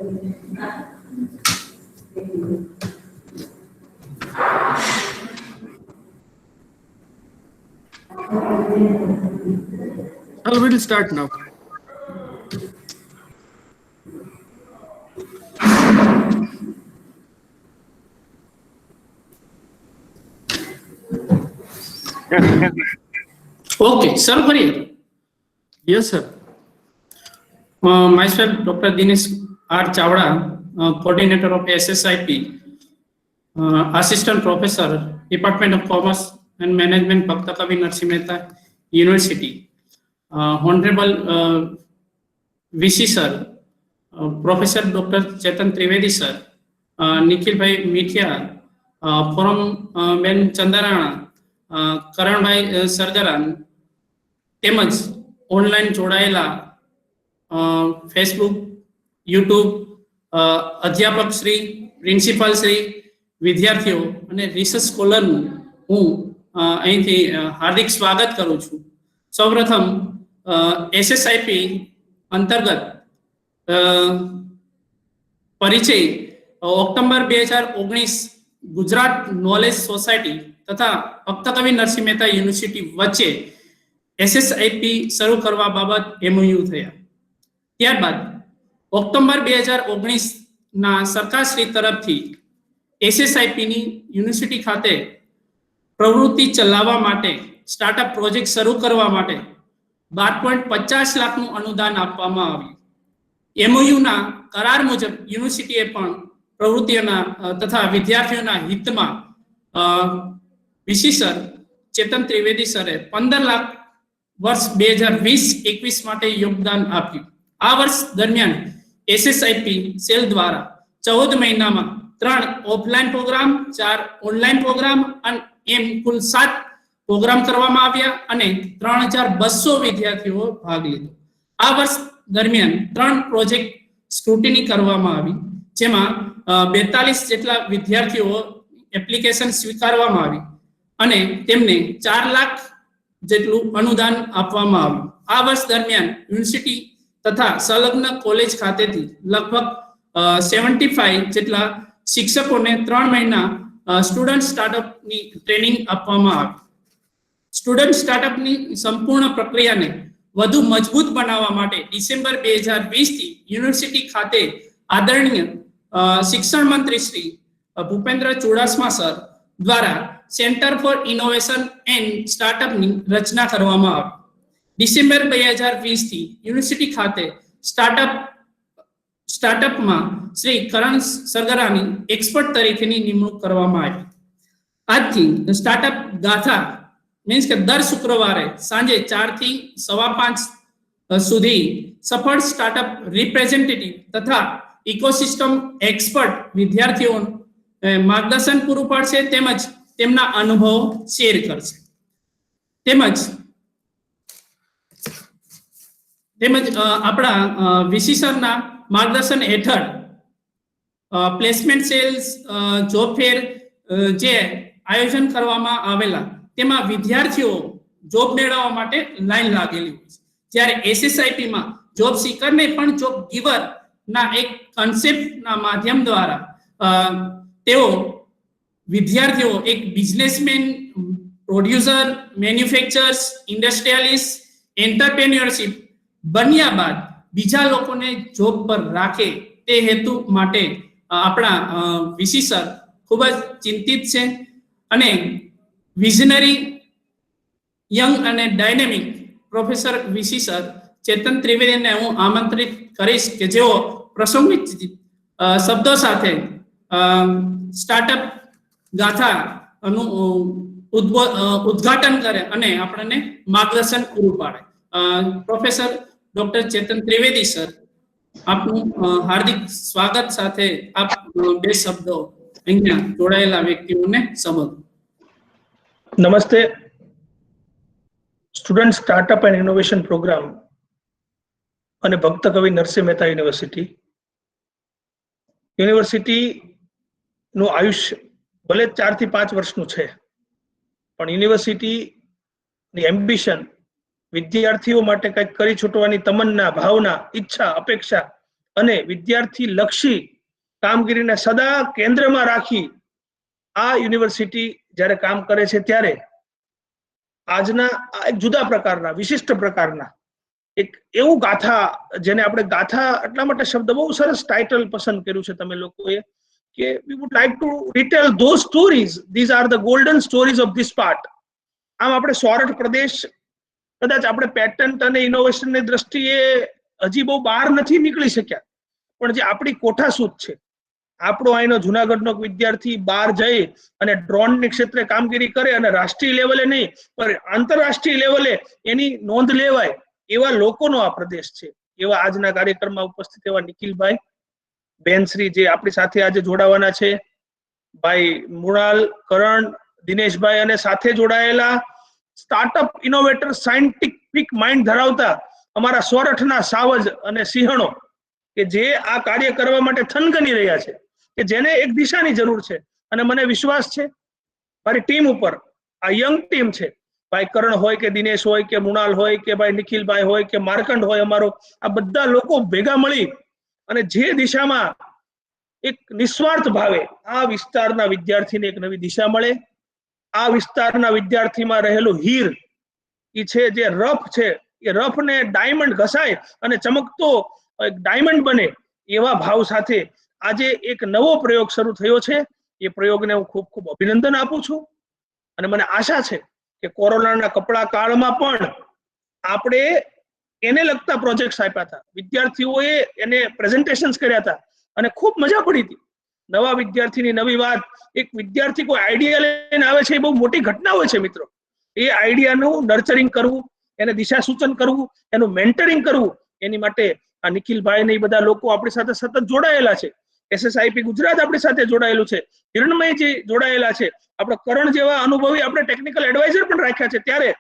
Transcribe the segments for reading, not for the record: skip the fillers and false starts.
We will start now. Okay, sir, kariye. Yes, sir. Myself, Dr. Dinesh R. Chavda, coordinator of SSIP, assistant professor, Department of Commerce and Management, Bhakta Kavi Narsimha Mehta University. Honorable VC sir, Professor Dr. Chetan Trivedi sir, Nikhil Bhai Mithia, Forum Ben Chandarana, Karan Bhai Sarjaran, તેમજ online જોડાયેલા Facebook, YouTube, અધ્યાપક Shri, principal Shri, વિદ્યાર્થીઓ અને research સ્કોલરનું હું અહીંથી હાર્દિક સ્વાગત કરું છું. સૌપ્રથમ એસએસઆઈપી અંતર્ગત પરિચય ઓક્ટોબર 2019 ગુજરાત નોલેજ સોસાયટી તથા ભક્ત કવિ નરસિંહ મહેતા યુનિવર્સિટી વચ્ચે એસએસઆઈપી શરૂ કરવા બાબત એમઓયુ થયા. ત્યારબાદ ઓક્ટોબર 2019 ના સરકારશ્રી તરફથી એસએસઆઈપી ની યુનિવર્સિટી ખાતે પ્રવૃત્તિ ચલાવવા માટે સ્ટાર્ટઅપ પ્રોજેક્ટ શરૂ કરવા માટે 12.50 લાખનું અનુદાન આપવામાં આવ્યું. એમઓયુ ના કરાર મુજબ યુનિવર્સિટીએ પણ પ્રવૃત્તિઓના તથા વિદ્યાર્થીઓના હિતમાં વીસી સર ચેતન ત્રિવેદી સરે 15 લાખ વર્ષ 2020-21 માટે યોગદાન આપ્યું. આ વર્ષ દરમિયાન એસએસઆઈપી સેલ દ્વારા 14 મહિનામાં 3 ઓફલાઈન પ્રોગ્રામ, 4 ઓનલાઈન પ્રોગ્રામ અને એમ કુલ 7 પ્રોગ્રામ કરવામાં આવ્યા અને 3200 વિદ્યાર્થીઓ ભાગ લીધો. આ વર્ષ દરમિયાન 3 પ્રોજેક્ટ સ્ક્રુટિની કરવામાં આવી, જેમાં 42 જેટલા વિદ્યાર્થીઓ એપ્લિકેશન સ્વીકારવામાં આવી અને તેમને 4 લાખ જેટલું અનુદાન આપવામાં આવ્યું. આ વર્ષ દરમિયાન યુનિવર્સિટી તથા સંલગ્ન કોલેજ ખાતેથી લગભગ 75 જેટલા શિક્ષકોને 3 મહિના સ્ટુડન્ટ સ્ટાર્ટઅપની ટ્રેનિંગ આપવામાં આવી. સ્ટુડન્ટ સ્ટાર્ટઅપની સંપૂર્ણ પ્રક્રિયાને વધુ મજબૂત બનાવવા માટે ડિસેમ્બર 2020 થી યુનિવર્સિટી ખાતે આદરણીય શિક્ષણ મંત્રી શ્રી ભૂપેન્દ્ર ચુડાસમા સર દ્વારા સેન્ટર ફોર ઇનોવેશન એન્ડ સ્ટાર્ટઅપની રચના કરવામાં આવી. ડિસેમ્બર 2020 થી યુનિવર્સિટી ખાતે સ્ટાર્ટઅપમાં શ્રી કરણ સરગરાની એક્સપર્ટ તરીકેની નિમણૂક કરવામાં આવી. આજથી સ્ટાર્ટઅપ ગાથા મીન્સ કે દર શુક્રવારે સાંજે 4 થી 5:15 સુધી સફળ સ્ટાર્ટઅપ રિપ્રેઝેન્ટેટિવ તથા ઇકોસિસ્ટમ એક્સપર્ટ વિદ્યાર્થીઓ માર્ગદર્શન પૂરું પાડશે તેમજ તેમના અનુભવ શેર કરશે. તેમજ આપણા વીસી સરના માર્ગદર્શન હેઠળ પ્લેસમેન્ટ સેલ્સ, જોબ ફેર જે આયોજન કરવામાં આવેલા તેમાં વિદ્યાર્થીઓ જોબ મેળવવા માટે લાઈન લાગેલી હોય છે, જ્યારે એસએસઆઈપી માં જોબ સીકરને પણ જોબ ગિવર ના એક કોન્સેપ્ટના માધ્યમ દ્વારા તેઓ વિદ્યાર્થીઓ એક businessman, producer, manufacturers, industrialist, entrepreneurship બન્યા બાદ બીજા લોકોને જોબ પર રાખે તે હેતુ માટે આપણા વીસી સર ખૂબ જ ચિંતિત છે અને વિઝનરી યંગ અને ડાયનેમિક પ્રોફેસર વીસી સર ચેતન ત્રિવેદીને હું આમંત્રિત કરીશ કે જેઓ પ્રાસંગિક શબ્દો સાથે સ્ટાર્ટઅપ ગાથાનું ઉદ્ઘાટન કરે અને આપણને માર્ગદર્શન પૂરું પાડે. પ્રોફેસર ડોક્ટર ચેતન ત્રિવેદી સર, આપનું હાર્દિક સ્વાગત સાથે આપ બે શબ્દો અહીંયા જોડાયેલા વ્યક્તિઓને સંબોધો. નમસ્તે. Student startup and innovation programme અને ભક્ત કવિ નરસિંહ મહેતા યુનિવર્સિટીનું આયુષ્ય ભલે 4 થી 5 વર્ષનું છે, પણ યુનિવર્સિટીની એમ્બિશન વિદ્યાર્થીઓ માટે કંઈક કરી છૂટવાની તમન્ના, ભાવના, ઈચ્છા, અપેક્ષા અને વિદ્યાર્થી લક્ષી કામગીરીને સદા કેન્દ્રમાં રાખી આ યુનિવર્સિટી જ્યારે કામ કરે છે ત્યારે આજના એક જુદા પ્રકારના વિશિષ્ટ પ્રકારના એક એવું ગાથા, જેને આપણે ગાથા એટલા માટે શબ્દ બહુ સરસ ટાઇટલ પસંદ કર્યું છે તમે લોકોએ કે વી would like to retail those stories, these are the golden stories of this part. આમ આપણે સોરઠ પ્રદેશ કદાચ આપણે પેટન્ટ અને ઇનોવેશનની દ્રષ્ટિએ હજી બહુ બહાર નથી નીકળી શક્યા, પણ જે આપણી કોઠાસૂઝ છે, આપણો અહીંનો જુનાગઢનો વિદ્યાર્થી બહાર જઈ અને ડ્રોનની ક્ષેત્રે કામગીરી કરે અને રાષ્ટ્રીય લેવલે નહીં પણ આંતરરાષ્ટ્રીય લેવલે એની નોંધ લેવાય એવા લોકોનો આ પ્રદેશ છે. એવા આજના કાર્યક્રમમાં ઉપસ્થિત એવા નિખિલભાઈ, બેનશ્રી જે આપણી સાથે આજે જોડાવાના છે, ભાઈ મૃણાલ, કરણ, દિનેશભાઈ અને સાથે જોડાયેલા સ્ટાર્ટઅપ ઇનોવેટર સાયન્ટિફિક માઇન્ડ ધરાવતા અમારા સોરઠના સાવજ અને સિંહણો કે જે આ કાર્ય કરવા માટે થનગની રહ્યા છે, કે જેને એક દિશાની જરૂર છે. અને મને વિશ્વાસ છે મારી ટીમ ઉપર, આ યંગ ટીમ છે, ભાઈ કરણ હોય કે દિનેશ હોય કે મૃણાલ હોય કે ભાઈ નિખિલભાઈ હોય કે માર્કંડ હોય અમારો, આ બધા લોકો ભેગા મળી અને જે દિશામાં એક નિસ્વાર્થ ભાવે આ વિસ્તારના વિદ્યાર્થીને એક નવી દિશા મળે, આ વિસ્તારના વિદ્યાર્થીમાં રહેલું હીર એ છે જે રફ છે, એ રફને ડાયમંડ ઘસાય અને ચમકતો એક ડાયમંડ બને એવા ભાવ સાથે આજે એક નવો પ્રયોગ શરૂ થયો છે. એ પ્રયોગને હું ખૂબ ખૂબ અભિનંદન આપું છું અને મને આશા છે કે કોરોનાના કપડા કાળમાં પણ આપણે એને લગતા પ્રોજેક્ટ્સ આપ્યા હતા, વિદ્યાર્થીઓએ એને પ્રેઝન્ટેશન્સ કર્યા હતા અને ખૂબ મજા પડી હતી. નવા વિદ્યાર્થીની નવી વાત, એક વિદ્યાર્થી કોઈ આઈડિયા લઈને આવે છે એ બહુ મોટી ઘટના હોય છે મિત્રો. એ આઈડિયાનું નર્ચરિંગ કરવું, એને દિશા સૂચન કરવું, એનું મેન્ટરિંગ કરવું, એની માટે આ નિખિલભાઈ ને એ બધા લોકો આપણી સાથે સતત જોડાયેલા છે. SSIP ગુજરાત આપણી સાથે જોડાયેલું છે, હિરણમયજી જોડાયેલા છે, આપણે કરણ જેવા અનુભવી આપણે ટેકનિકલ એડવાઇઝર પણ રાખ્યા છે. ત્યારે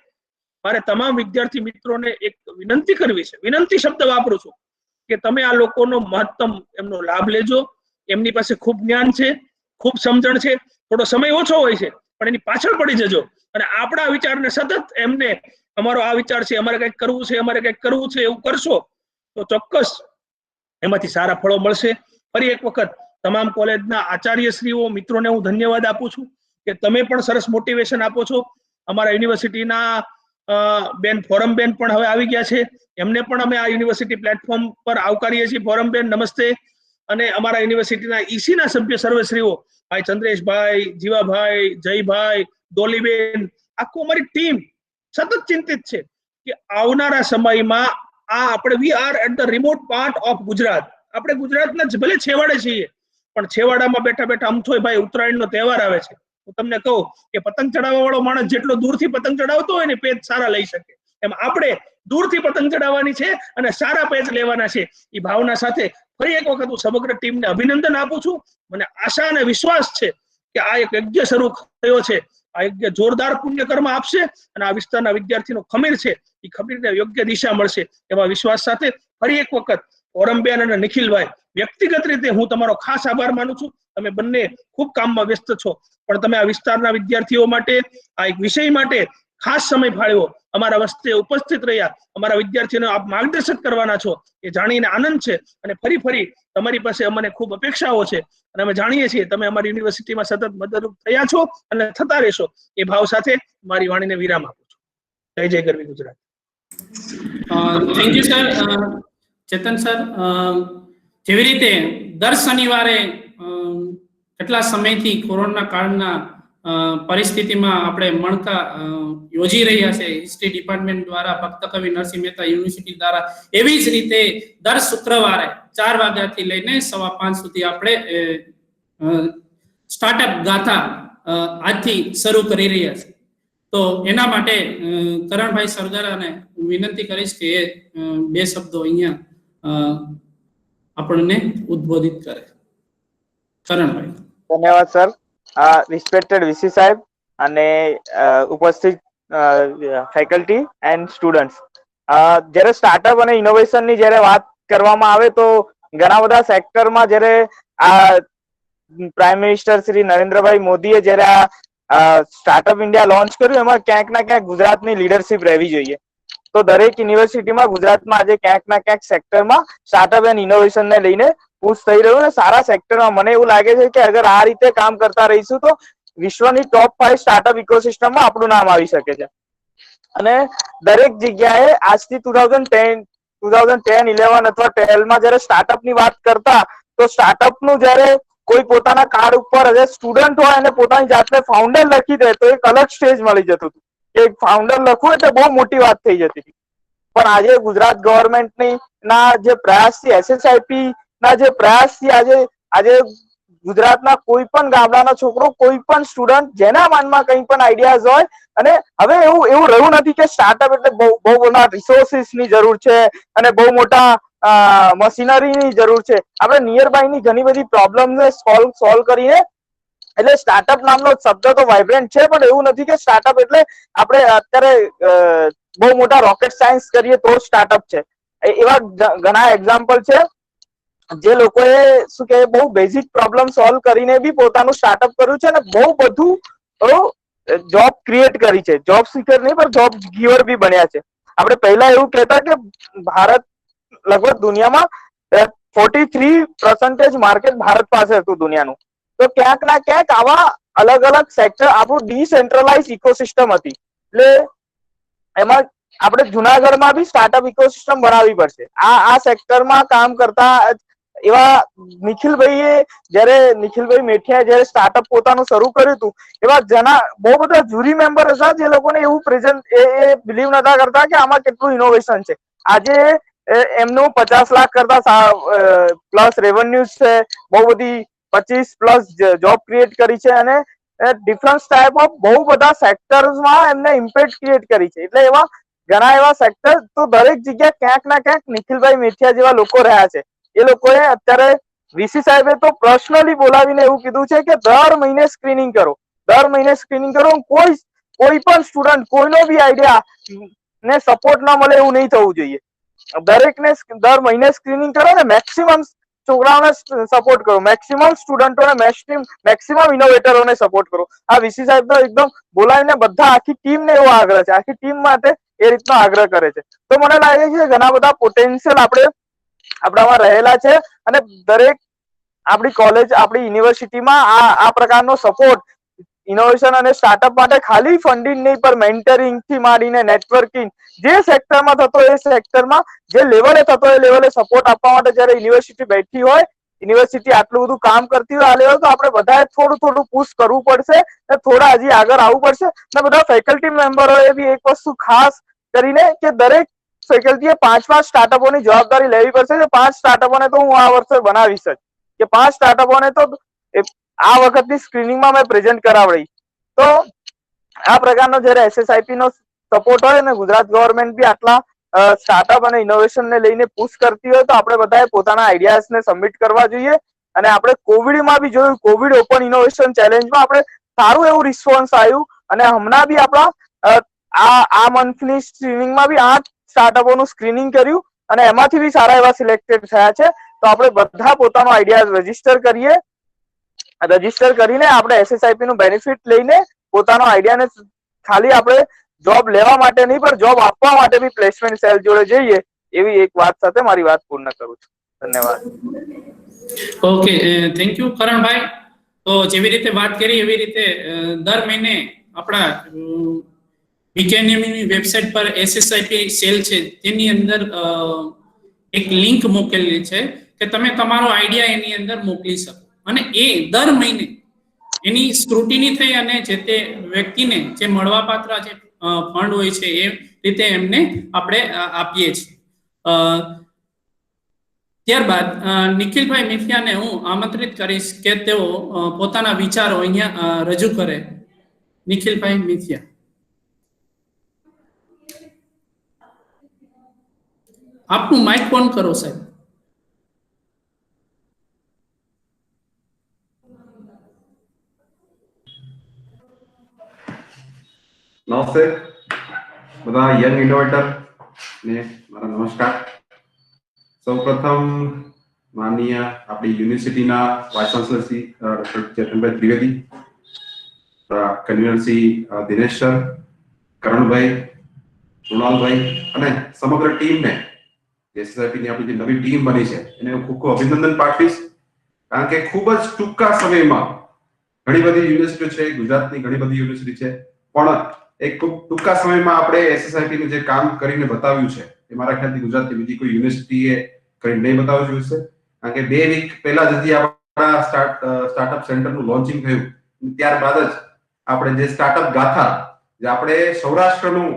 મારે તમામ વિદ્યાર્થી મિત્રોને એક વિનંતી કરવી છે, વિનંતી શબ્દ વાપરું છું, કે તમે આ લોકોનો મહત્તમ એમનો લાભ લેજો. એમની પાસે ખૂબ જ્ઞાન છે, ખૂબ સમજણ છે, થોડો સમય ઓછો હોય છે પણ એની પાછળ પડી જજો અને આપણા વિચારને સતત એમને, અમારો આ વિચાર છે, અમારે કંઈક કરવું છે, અમારે કંઈક કરવું છે એવું કરશો તો ચોક્કસ એમાંથી સારા ફળો મળશે. ફરી એક વખત તમામ કોલેજના આચાર્યશ્રીઓ, મિત્રોને હું ધન્યવાદ આપું છું કે તમે પણ સરસ મોટિવેશન આપો છો. અમારા યુનિવર્સિટીના બેન ફોરમ બેન પણ હવે આવી ગયા છે, એમને પણ અમે આ યુનિવર્સિટી પ્લેટફોર્મ પર આવકારીએ છીએ. ફોરમ બેન નમસ્તે. અને અમારા યુનિવર્સિટીના ઈસીના સભ્ય સર્વશ્રીઓ, ભાઈ ચંદ્રેશભાઈ, જીવાભાઈ, જયભાઈ, ડોલીબેન, આખું અમારી ટીમ સતત ચિંતિત છે કે આવનારા સમયમાં આ આપણે we are at the remote part of Gujarat, આપણે ગુજરાતના ભલે છેવાડે છીએ પણ છેવાડામાં બેઠા બેઠા અમથોય ભાઈ ઉત્તરાયણનો તહેવાર આવે છે. હું તમને કહું કે પતંગ ચડાવવા વાળો માણસ જેટલો દૂરથી પતંગ ચડાવતો હોય ને પેચ સારા લઈ શકે, એમ આપણે દૂરથી પતંગ ચડાવવાની છે અને સારા પેચ લેવાના છે. એ ભાવના સાથે ફરી એક વખત હું સમગ્ર ટીમને અભિનંદન આપું છું. મને આશા અને વિશ્વાસ છે કે આ એક યજ્ઞ શરૂ થયો છે, આ યજ્ઞ જોરદાર પુણ્યકર્મ આપશે અને આ વિસ્તારના વિદ્યાર્થીનો ખમીર છે એ ખમીરને યોગ્ય દિશા મળશે એવા વિશ્વાસ સાથે ફરી એક વખત ફોરમબેન અને નિખિલભાઈ, વ્યક્તિગત રીતે હું તમારો ખાસ આભાર માનું છું. તમે બંને ખૂબ કામમાં વ્યસ્ત છો પણ તમે આ વિસ્તારના વિદ્યાર્થીઓ માટે, આ એક વિષય માટે ખાસ સમય ફાળવ્યો, અમારા વસ્તે ઉપસ્થિત રહ્યા, અમારા વિદ્યાર્થીઓને આપ માર્ગદર્શક કરવાના છો એ જાણીને આનંદ છે. અને ફરી તમારી પાસે અમને ખૂબ અપેક્ષાઓ છે અને અમે જાણીએ છીએ તમે અમારી યુનિવર્સિટીમાં સતત મદદરૂપ થયા છો અને થતા રહેશો. એ ભાવ સાથે મારી વાણીને વિરામ આપું છું. જય જય ગરવી Gujarat. Thank you sir. Chetan sir, જેવી રીતે દર શનિવારે કેટલા સમયથી કોરોના કાળના પરિસ્થિતિમાં આપણે મણકા યોજી રહ્યા છે હિસ્ટ્રી ડિપાર્ટમેન્ટ દ્વારા, ભક્ત કવિ નરસિંહ મહેતા યુનિવર્સિટી દ્વારા, એવી જ રીતે દર શુક્રવારે 4 વાગ્યાથી લઈને 5:15 સુધી આપણે સ્ટાર્ટઅપ ગાથા આજથી શરૂ કરી રહ્યા છે. તો એના માટે કરણભાઈ સરગરાને વિનંતી કરીશ કે એ 2 શબ્દો અહીંયા આપણને ઉદ્બોધિત કરે. કરણભાઈ. ધન્યવાદ સર. રિસ્પેક્ટેડ વીસી સાહેબ અને ઉપસ્થિત ફેકલ્ટી એન્ડ સ્ટુડન્ટ્સ, જ્યારે સ્ટાર્ટઅપ અને ઇનોવેશનની જ્યારે વાત કરવામાં આવે તો ઘણા બધા સેક્ટરમાં જ્યારે આ પ્રાઇમ મિનિસ્ટર શ્રી નરેન્દ્રભાઈ મોદીએ જ્યારે આ સ્ટાર્ટઅપ ઇન્ડિયા લોન્ચ કર્યું એમાં ક્યાંક ના ક્યાંક ગુજરાતની લીડરશિપ રહેવી જોઈએ. તો દરેક યુનિવર્સિટીમાં ગુજરાતમાં આજે ક્યાંક ના ક્યાંક સેક્ટરમાં સ્ટાર્ટઅપ એન્ડ ઇનોવેશન ને લઈને પુશ થઈ રહ્યું ને સારા સેક્ટરમાં મને એવું લાગે છે કે અગર આ રીતે કામ કરતા રહીશું તો વિશ્વની ટોપ 5 સ્ટાર્ટઅપ ઇકોસિસ્ટમમાં આપણું નામ આવી શકે છે. અને દરેક જગ્યાએ આજથી 2010, 11 અથવા 12માં જયારે સ્ટાર્ટઅપ ની વાત કરતા તો સ્ટાર્ટઅપ નું જયારે કોઈ પોતાના કાર્ડ ઉપર સ્ટુડન્ટ હોય અને પોતાની જાતને ફાઉન્ડર લખી દે તો એક અલગ સ્ટેજ મળી જતું હતું કે ફાઉન્ડર લખવું એટલે બહુ મોટી વાત થઈ જતી હતી. પણ આજે ગુજરાત ગવર્મેન્ટની ના જે પ્રયાસથી SSIP ના જે પ્રયાસથી આજે ગુજરાતના કોઈ પણ ગામડાનો છોકરો, કોઈ પણ સ્ટુડન્ટ જેના મનમાં કંઈ પણ આઈડિયાઝ હોય, અને હવે એવું રહ્યું નથી કે સ્ટાર્ટઅપ એટલે બહુ મોટા રિસોર્સિસ ની જરૂર છે અને બહુ મોટા મશીનરીની જરૂર છે. આપણે નિયર બાય ની ઘણી બધી પ્રોબ્લેમને સોલ્વ કરીને એટલે સ્ટાર્ટઅપ નામનો શબ્દ તો વાઇબ્રન્ટ છે, પણ એવું નથી કે સ્ટાર્ટઅપ એટલે આપણે અત્યારે બહુ મોટા રોકેટ સાયન્સ કરીએ તો સ્ટાર્ટઅપ છે. એવા ઘણા એક્ઝામ્પલ છે જે લોકોએ શું કે બહુ બેઝિક પ્રોબ્લેમ સોલ્વ કરીને બી પોતાનું સ્ટાર્ટઅપ કર્યું છે અને બહુ બધું જોબ ક્રિએટ કરી છે. જોબ સિકર નહીં પણ જોબ ગીવર બી બન્યા છે. આપણે પહેલા એવું કહેતા કે ભારત લગભગ દુનિયામાં 43% માર્કેટ ભારત પાસે હતું દુનિયાનું. તો ક્યાંક ના ક્યાંક આવા અલગ અલગ સેક્ટર આપણું ડિસેન્ટ્રલાઇઝ ઇકોસિસ્ટમ હતી. એટલે એમાં આપણે જુનાગઢમાં બી સ્ટાર્ટઅપ ઇકોસિસ્ટમ બનાવવી પડશે. આ સેક્ટરમાં કામ કરતા એવા નિખિલભાઈ મેઠિયા જયારે સ્ટાર્ટઅપ પોતાનું શરૂ કર્યું હતું, એવા જણા બહુ બધા જ્યુરી મેમ્બર હતા જે લોકોને એવું બિલીવ નતા કરતા કે આમાં કેટલું ઇનોવેશન છે. આજે એમનું 50 લાખ કરતા પ્લસ રેવન્યુઝ છે, બહુ બધી 25+ જોબ ક્રિએટ કરી છે અને ડિફરન્ટ ટાઈપ ઓફ બહુ બધા સેક્ટર્સમાં એમને ઇમ્પેક્ટ ક્રિએટ કરી છે. એટલે એવા ઘણા એવા સેક્ટર તો દરેક જગ્યાએ ક્યાંક ના ક્યાંક નિખિલભાઈ મેઠિયા જેવા લોકો રહ્યા છે. એ લોકોએ અત્યારે વીસી સાહેબે તો પર્સનલી બોલાવીને એવું કીધું છે કે દર મહિને સ્ક્રીનિંગ કરો. કોઈ પણ સ્ટુડન્ટ કોઈનો બી આઈડિયા ને સપોર્ટ ના મળે એવું નહીં થવું જોઈએ. દરેકને દર મહિને સ્ક્રીનિંગ કરો ને મેક્સિમમ છોકરાઓને સપોર્ટ કરો, મેક્સિમમ સ્ટુડન્ટોને, મેક્સિમમ ઇનોવેટરોને સપોર્ટ કરો. આ વીસી સાહેબ તો એકદમ બોલાવીને બધા આખી ટીમને એવો આગ્રહ છે, આખી ટીમ માટે એ રીતનો આગ્રહ કરે છે. તો મને લાગે છે કે ઘણા બધા પોટેન્શિયલ આપણામાં રહેલા છે અને દરેક આપણી કોલેજ, આપણી યુનિવર્સિટીમાં આ પ્રકારનો સપોર્ટ ઇનોવેશન અને સ્ટાર્ટઅપ માટે ખાલી ફંડિંગ નહીં, પણ મેન્ટરિંગ થી માંડીને નેટવર્કિંગ જે સેક્ટરમાં થતો એ સેક્ટરમાં જે લેવલે થતો એ લેવલે સપોર્ટ આપવા માટે જ્યારે યુનિવર્સિટી બેઠી હોય, યુનિવર્સિટી આટલું બધું કામ કરતી હોય આ લેવલ, તો આપણે બધાએ થોડું પુશ કરવું પડશે અને થોડા હજી આગળ આવવું પડશે. અને બધા ફેકલ્ટી મેમ્બરોએ બી એક વસ્તુ ખાસ કરીને કે દરેક ફેકલ્ટીએ 5 સ્ટાર્ટઅપોની જવાબદારી લેવી પડશે. કે 5 સ્ટાર્ટઅપોને તો હું આ વર્ષે બનાવીશ જ, કે 5 સ્ટાર્ટઅપોને તો આ વખતની સ્ક્રીનિંગમાં મેં પ્રેઝન્ટ કરાવડી. તો આ પ્રકારનો જ્યારે SSIP નો સપોર્ટ હોય ને ગુજરાત ગવર્મેન્ટ બી આટલા સ્ટાર્ટઅપ અને ઇનોવેશન ને લઈને પુશ કરતી હોય, તો આપણે બધાએ પોતાના આઈડિયાઝ ને સબમિટ કરવા જોઈએ. અને આપણે કોવિડમાં બી જોયું, કોવિડ ઓપન ઇનોવેશન ચેલેન્જમાં આપણે સારું એવું રિસ્પોન્સ આવ્યું અને હમણાં બી આપણા આ મંથની સ્ક્રીનિંગમાં બી 8 સ્ટાર્ટઅપોનું સ્ક્રીનિંગ કર્યું અને એમાંથી બી સારા એવા સિલેક્ટેડ થયા છે. તો આપણે બધા પોતાનો આઈડિયા રજીસ્ટર કરીને આપણે SSIP નું બેનિફિટ લઈને પોતાનો આઈડિયાને ખાલી આપણે જોબ લેવા માટે નહીં, પણ જોબ આપવા માટે બી પ્લેસમેન્ટ સેલ જોડે જઈએ, એવી એક વાત સાથે મારી વાત પૂર્ણ કરું છું. ધન્યવાદ. Okay, thank you Karanbhai. તો જેવી રીતે વાત કરી એવી રીતે દર મહિને આપણા વિજ્ઞાનની વેબસાઇટ પર SSIP સેલ છે તેની અંદર એક લિંક મોકલેલી છે કે તમે તમારો આઈડિયા એની અંદર મોકલી શકો અને એ દર મહિને એની સ્ક્રુટિની થઈ અને જે તે વ્યક્તિને જે મળવાપાત્ર જે ફંડ હોય છે એ રીતે એમને આપણે આપીએ છીએ. ત્યારબાદ નિખિલભાઈ મેઠિયાને હું આમંત્રિત કરીશ કે તેઓ પોતાના વિચારો અહીંયા રજૂ કરે. નિખિલભાઈ મેઠિયા, આપનું માઇક ઓન કરો સાહેબ. નમસ્તે બધા યંગ ઇનોવેટર ને મારા નમસ્કાર. સૌપ્રથમ માનનીય આપણી યુનિવર્સિટીના vice chancellor Shri doctor Chetanbhai Trivedi, convener Shri Dinesh sir, Karanbhai, Krunalbhai અને સમગ્ર ટીમને, SSIP ની આપણી જે નવી ટીમ બની છે એને હું ખૂબ ખૂબ અભિનંદન પાઠવીશ. કારણ કે ખૂબ જ ટૂંકા સમયમાં ઘણી બધી યુનિવર્સિટીઓ છે, ગુજરાતની ઘણી બધી યુનિવર્સિટી છે, પણ એક ખૂબ ટૂંકા સમયમાં આપણે SSIP નું જે કામ કરીને બતાવ્યું છે એ મારા ખ્યાલથી ગુજરાતની બીજી કોઈ યુનિવર્સિટીએ કરીને નહીં બતાવ્યું છે. કારણ કે 2 વીક પહેલા જ હજી આપણા સ્ટાર્ટઅપ સેન્ટરનું લોન્ચિંગ થયું, ત્યારબાદ જ આપણે જે સ્ટાર્ટઅપ ગાથા, જે આપણે સૌરાષ્ટ્રનું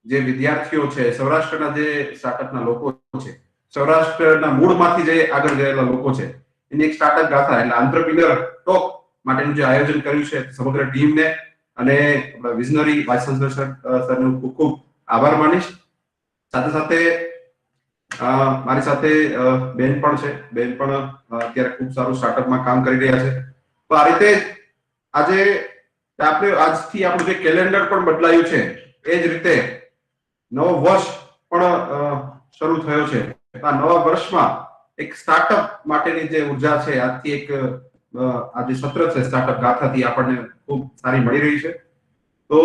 જે વિદ્યાર્થીઓ છે, સૌરાષ્ટ્રના જે સ્ટાર્ટઅપના લોકો છે, સૌરાષ્ટ્રના મૂળમાંથી જે આગળ ગયેલા લોકો છે, એની એક સ્ટાર્ટઅપ ગાથા એટલે આંત્રપ્રિન્યોર ટોક માટેનું જે આયોજન કર્યું છે સમગ્ર ટીમને અને આપણા વિઝનરી વાઇસ ચાન્સલર સરનો ખૂબ ખૂબ આભાર માનીશ. સાથે સાથે મારી સાથે બેન પણ છે, બેન પણ અત્યારે ખૂબ સારું સ્ટાર્ટઅપમાં કામ કરી રહ્યા છે. તો આ રીતે આજે આજથી આપણું જે કેલેન્ડર પણ બદલાયું છે, એ જ રીતે નવો વર્ષ પણ શરૂ થયો છે. આ નવા વર્ષમાં એક સ્ટાર્ટઅપ માટેની જે ઉર્જા છે, આજથી એક આ જે સત્ર છે સ્ટાર્ટઅપ ગાથાથી આપણને ખૂબ સારી મળી રહી છે. તો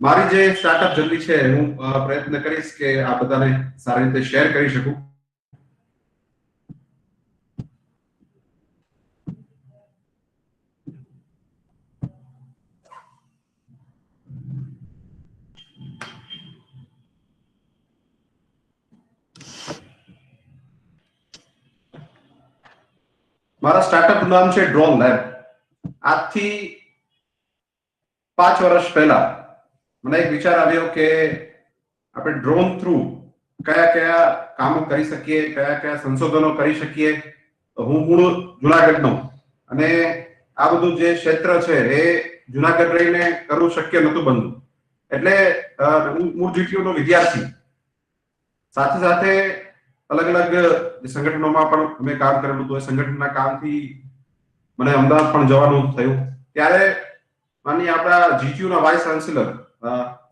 મારી જે સ્ટાર્ટઅપ જર્ની છે હું પ્રયત્ન કરીશ કે આ બધાને સારી રીતે શેર કરી શકું. મારા સ્ટાર્ટઅપ નું નામ છે ડ્રોન લેબ. આજથી 5 વર્ષ પહેલા મને એક વિચાર આવ્યો કે આપણે ડ્રોન થ્રુ કયા કયા કામો કરી શકીએ, કયા કયા સંશોધનો કરી શકીએ. હું જુનાગઢનો અને આ બધું જે ક્ષેત્ર છે એ જુનાગઢ રહીને કરવું શક્ય નહોતું બનતું. એટલે હું GTU નો વિદ્યાર્થી, સાથે સાથે અલગ અલગ સંગઠનોમાં પણ મેં કામ કરેલું હતું. એ સંગઠનના કામથી મને અમદાવાદ પણ જવાનું થયું. ત્યારે માની આપણા GTU ના વાઇસ ચાન્સેલર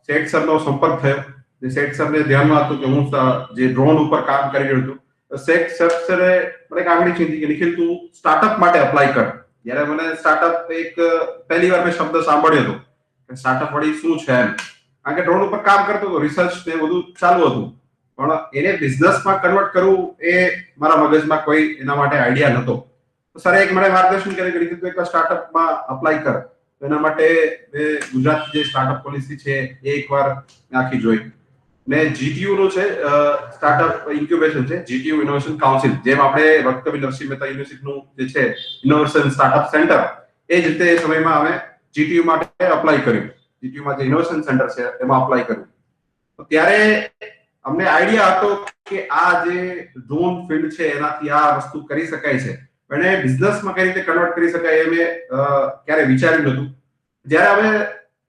શેઠ સરનો સંપર્ક થયો. જે શેઠ સરને ધ્યાનમાં હતું કે હું જે ડ્રોન ઉપર કામ કરી રહ્યો હતો. શેઠ સરે મને એક આંગળી ચીંધી કે નિખિલ તું સ્ટાર્ટઅપ માટે અપ્લાય કર. જ્યારે મને સ્ટાર્ટઅપ એક પહેલી વાર મેં શબ્દ સાંભળ્યો હતો કે સ્ટાર્ટઅપ વળી શું છે એમ. કારણ કે ડ્રોન ઉપર કામ કરતો હતો, રિસર્ચ ને બધું ચાલુ હતું, પણ એને બિઝનેસમાં કન્વર્ટ કરવું એ મારા મગજમાં કોઈ એના માટે આઈડિયા નહોતો. તો સરે એક મને માર્ગદર્શન કર્યું કે એક સ્ટાર્ટઅપમાં અપ્લાય કર. એના માટે મેં ગુજરાત જે સ્ટાર્ટઅપ પોલિસી છે એ એકવાર આખી જોઈ. ને GTU નું છે સ્ટાર્ટઅપ ઇન્ક્યુબેશન છે, GTU ઇનોવેશન કાઉન્સિલ. જેમ આપણે વક્તવી નરસિંહ મહેતા યુનિવર્સિટીનું જે છે ઇનોવેશન સ્ટાર્ટઅપ સેન્ટર, એ જ રીતે એ સમયમાં અમે GTU માટે અપ્લાય કર્યું. GTU માં જે ઇનોવેશન સેન્ટર છે એમાં અપ્લાય કર્યું. તો ત્યારે અમને આઈડિયા હતો કે આ જે ડ્રોન ફીલ્ડ છે એનાથી આ વસ્તુ કરી શકાય છે, પણ એ બિઝનેસમાં કઈ રીતે કન્વર્ટ કરી શકાય એ મેં ક્યારે વિચાર્યું નહોતું. જ્યારે અમે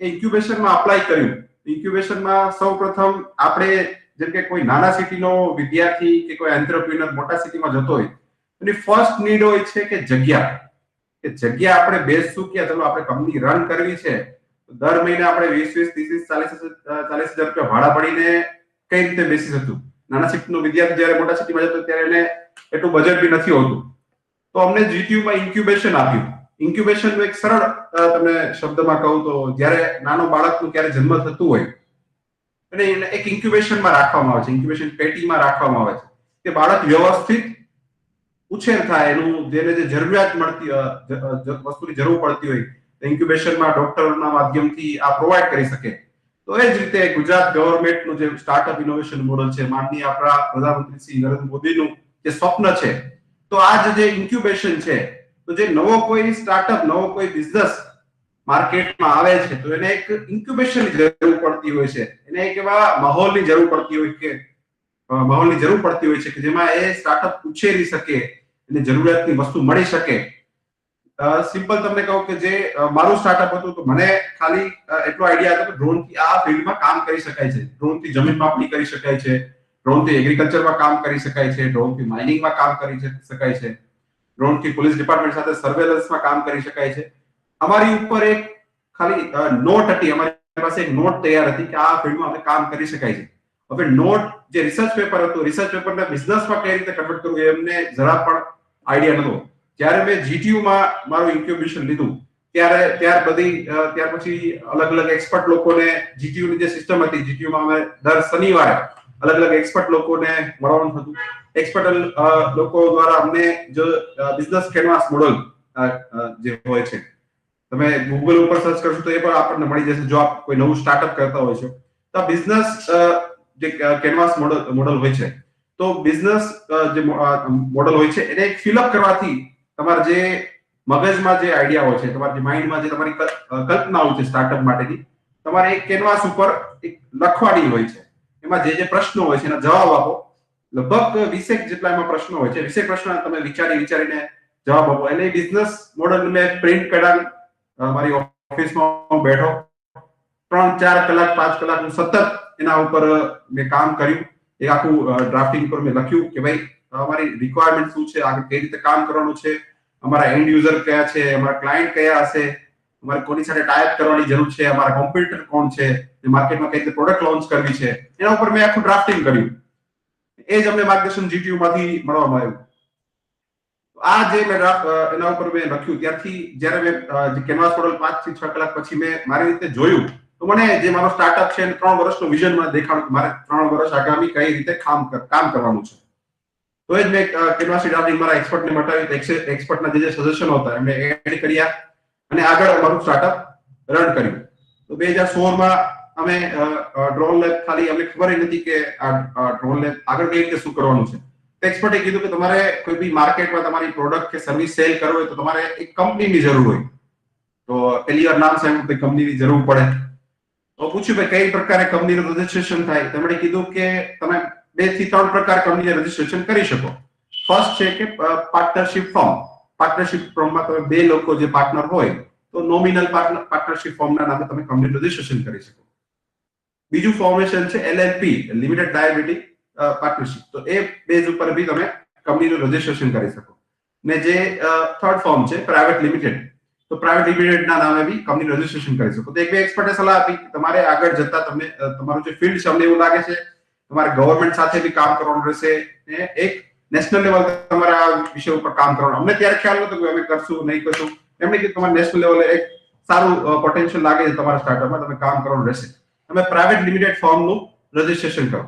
ઇન્ક્યુબેશનમાં અપ્લાય કર્યું, ઇન્ક્યુબેશનમાં સૌપ્રથમ આપણે જેમ કે કોઈ નાના સિટીનો વિદ્યાર્થી કે કોઈ એન્ટરપ્રિન્યોર મોટા સિટીમાં જતો હોય, એની ફર્સ્ટ નીડ હોય છે કે જગ્યા. કે જગ્યા આપણે બેસશું કે ચલો આપણે કંપની રન કરવી છે, દર મહિને આપણે 20, 30, 40 હજાર રૂપિયા ભાડા પડીને કઈ રીતે બેસી શકતું. નાના સિટીનો વિદ્યાર્થી જ્યારે મોટા સિટીમાં જતો ત્યારે એને એટલું બજેટ બી નથી હોતું. તો અમને GTU માં ઇન્ક્યુબેશન આપ્યું. ઇન્ક્યુબેશન એક સરળ તમને શબ્દમાં કહું તો જ્યારે નાનો બાળકનું ક્યારે જન્મ થતું હોય અને એને એક ઇન્ક્યુબેશનમાં રાખવામાં આવે છે, ઇન્ક્યુબેશન પેટીમાં રાખવામાં આવે છે કે બાળક વ્યવસ્થિત ઉછેર થાય, એનું જેને જે જરૂરિયાત મળતી વસ્તુની જરૂર પડતી હોય ઇન્ક્યુબેશનમાં ડોક્ટરના માધ્યમથી આ પ્રોવાઈડ કરી શકે. તો એ જ રીતે ગુજરાત ગવર્મેન્ટનું જે સ્ટાર્ટઅપ ઇનોવેશન મોડલ છે, માનનીય આપણા પ્રધાનમંત્રી શ્રી નરેન્દ્ર મોદીનું જે સ્વપ્ન છે, તો આ જે ઇન્ક્યુબેશન છે, તો જે નવો કોઈ સ્ટાર્ટઅપ, નવો કોઈ બિઝનેસ માર્કેટમાં આવે છે તો એને એક ઇન્ક્યુબેશનની જરૂર પડતી હોય છે, એને એક એવા માહોલની જરૂર પડતી હોય છે કે જેમાં એ સ્ટાર્ટઅપ ઉછેરી શકે, એને જરૂરિયાતની વસ્તુ મળી શકે. સિમ્પલ તમને કહું કે જે મારું સ્ટાર્ટઅપ હતું તો મને ખાલી એટલો આઈડિયા હતો કે ડ્રોન થી આ ફિલ્ડમાં કામ કરી શકાય છે, ડ્રોન થી જમીન માપણી કરી શકાય છે, ડ્રોન થી એગ્રીકલ્ચરમાં કામ કરી શકાય છે, ડ્રોન થી માઇનિંગમાં કામ કરી શકાય છે, ડ્રોન થી પોલીસ ડિપાર્ટમેન્ટ સાથે સર્વેલન્સમાં કામ કરી શકાય છે. અમારી ઉપર એક ખાલી નોટ હતી, અમારી પાસે એક નોટ તૈયાર હતી કે આ ફિલ્ડમાં આપણે કામ કરી શકાય છે. હવે નોટ જે રિસર્ચ પેપર હતું, રિસર્ચ પેપરને બિઝનેસમાં કઈ રીતે કન્વર્ટ કરવું એમને જરા પણ આઈડિયા નહોતો. જ્યારે મેં GTU માં મારું ઇન્ક્યુબેશન લીધું ત્યાર પછી અલગ અલગ એક્સપર્ટ લોકોને જીટીયુ ની જે સિસ્ટમ હતી, જીટીયુ માં અમે દર શનિવારે અલગ અલગ એક્સપર્ટ લોકોને મળવાનું થતું. એક્સપર્ટ લોકો દ્વારા અમને જો બિઝનેસ કેનવાસ મોડલ જે હોય છે, તમે ગૂગલ ઉપર સર્ચ કરશો તો એ પણ આપણને મળી જશે. જો આપ કોઈ નવું સ્ટાર્ટઅપ કરતા હોય છો તો બિઝનેસ જે કેનવાસ મોડલ હોય છે, તો બિઝનેસ જે મોડલ હોય છે એને ફિલઅપ કરવાથી તમારા જે મગજમાં જે આઈડિયા હોય છે, તમારા જે માઇન્ડમાં જે તમારી કલ્પનાઓ છે સ્ટાર્ટઅપ માટેની, તમારે એક કેનવાસ ઉપર એક લખવાની હોય છે. એમાં જે પ્રશ્નો હોય છે એના જવાબ આપો. લગભગ 20 જેટલા એમાં પ્રશ્નો હોય છે. 20 પ્રશ્ન તમે વિચારીને જવાબ આપો. એટલે બિઝનેસ મોડલ મેં પ્રિન્ટ કરાવી મારી ઓફિસમાં બેઠો 3-4 કલાક 5 કલાક હું સતત એના ઉપર મેં કામ કર્યું. એક આખું ડ્રાફ્ટિંગ પર મેં લખ્યું કે ભાઈ અમારી રિક્વાયરમેન્ટ શું છે, આગળ કઈ રીતે કામ કરવાનું છે, અમારા એન્ડ યુઝર કયા છે, અમારા ક્લાયન્ટ કયા હશે, અમારે કોની સાથે ટાઈપ કરવાની જરૂર છે, અમારા કોમ્પિટિટર કોણ છે, માર્કેટમાં કઈ રીતે પ્રોડક્ટ લોન્ચ કરવી છે, એના ઉપર મેં આખું ડ્રાફ્ટિંગ કર્યું. એ જ અમને માર્ગદર્શન જીટીયુ માંથી મળવામાં આવ્યું. આ જે મેં એના ઉપર મેં લખ્યું, ત્યારથી જ્યારે મેં જે કેનવાસ મોડલ 5 થી 6 કલાક પછી મેં મારી રીતે જોયું તો મને જે મારો સ્ટાર્ટઅપ છે 3 વર્ષનો વિઝન મને દેખાડ્યું કે મારે 3 વર્ષ આગામી કઈ રીતે કામ કરવાનું છે. તો એ જ મેં કેનવાસ ડ્રાફ્ટિંગ મારા એક્સપર્ટને બતાવ્યું. એક્સપર્ટના જે સજેશનો હતા એમને એડ કર્યા અને આગળ અમારું સ્ટાર્ટઅપ રન કર્યું. તો 2016 માં અમે ડ્રોન લેબ, ખાલી અમને ખબર નથી કે આ ડ્રોન લેબ આગળ કઈ રીતે શું કરવાનું છે. એક્સપર્ટે કીધું કે તમારે કોઈ બી માર્કેટમાં તમારી પ્રોડક્ટ કે સર્વિસ સેલ કરવો હોય તો તમારે એક કંપનીની જરૂર હોય. તો પહેલી વાર નામ સાંભળ્યું કે કંપનીની જરૂર પડે. તો પૂછ્યું ભાઈ કઈ પ્રકારે કંપનીનું રજીસ્ટ્રેશન થાય. તેમણે કીધું કે તમે 2 થી 3 પ્રકાર કંપનીને રજીસ્ટ્રેશન કરી શકો. ફર્સ્ટ છે કે પાર્ટનરશિપ ફોર્મ. પાર્ટનરશિપ ફોર્મમાં તમે 2 લોકો જે પાર્ટનર હોય તો નોમિનલ પાર્ટનરશિપ ફોર્મના નામે તમે કંપની રજીસ્ટ્રેશન કરી શકો. બીજું ફોર્મેશન છે એલએલપી, લિમિટેડ લાયબિલિટી પાર્ટનરશિપ. તો એ બેઝ ઉપર બી તમે કંપનીનું રજીસ્ટ્રેશન કરી શકો. ને જે થર્ડ ફોર્મ છે પ્રાઇવેટ લિમિટેડ, તો પ્રાઇવેટ લિમિટેડ ના નામે બી કંપની રજીસ્ટ્રેશન કરી શકો. તો એક બે એક્સપર્ટે સલાહ આપી કે તમારે આગળ જતા તમને તમારું જે ફિલ્ડ છે અમને એવું લાગે છે તમારે ગવર્નમેન્ટ સાથે બી કામ કરવાનું રહેશે ને એક નેશનલ લેવલ તમારે આ વિષય ઉપર કામ કરવાનું. અમને ત્યારે ખ્યાલ નતો કે અમે કરશું નહીં કરશું. એમણે કીધું તમારે નેશનલ લેવલે એક સારું પોટેન્શિયલ લાગે છે તમારા સ્ટાર્ટઅપમાં, તમે કામ કરવાનું રહેશે, તમે પ્રાઇવેટ લિમિટેડ ફોર્મનું રજીસ્ટ્રેશન કરો.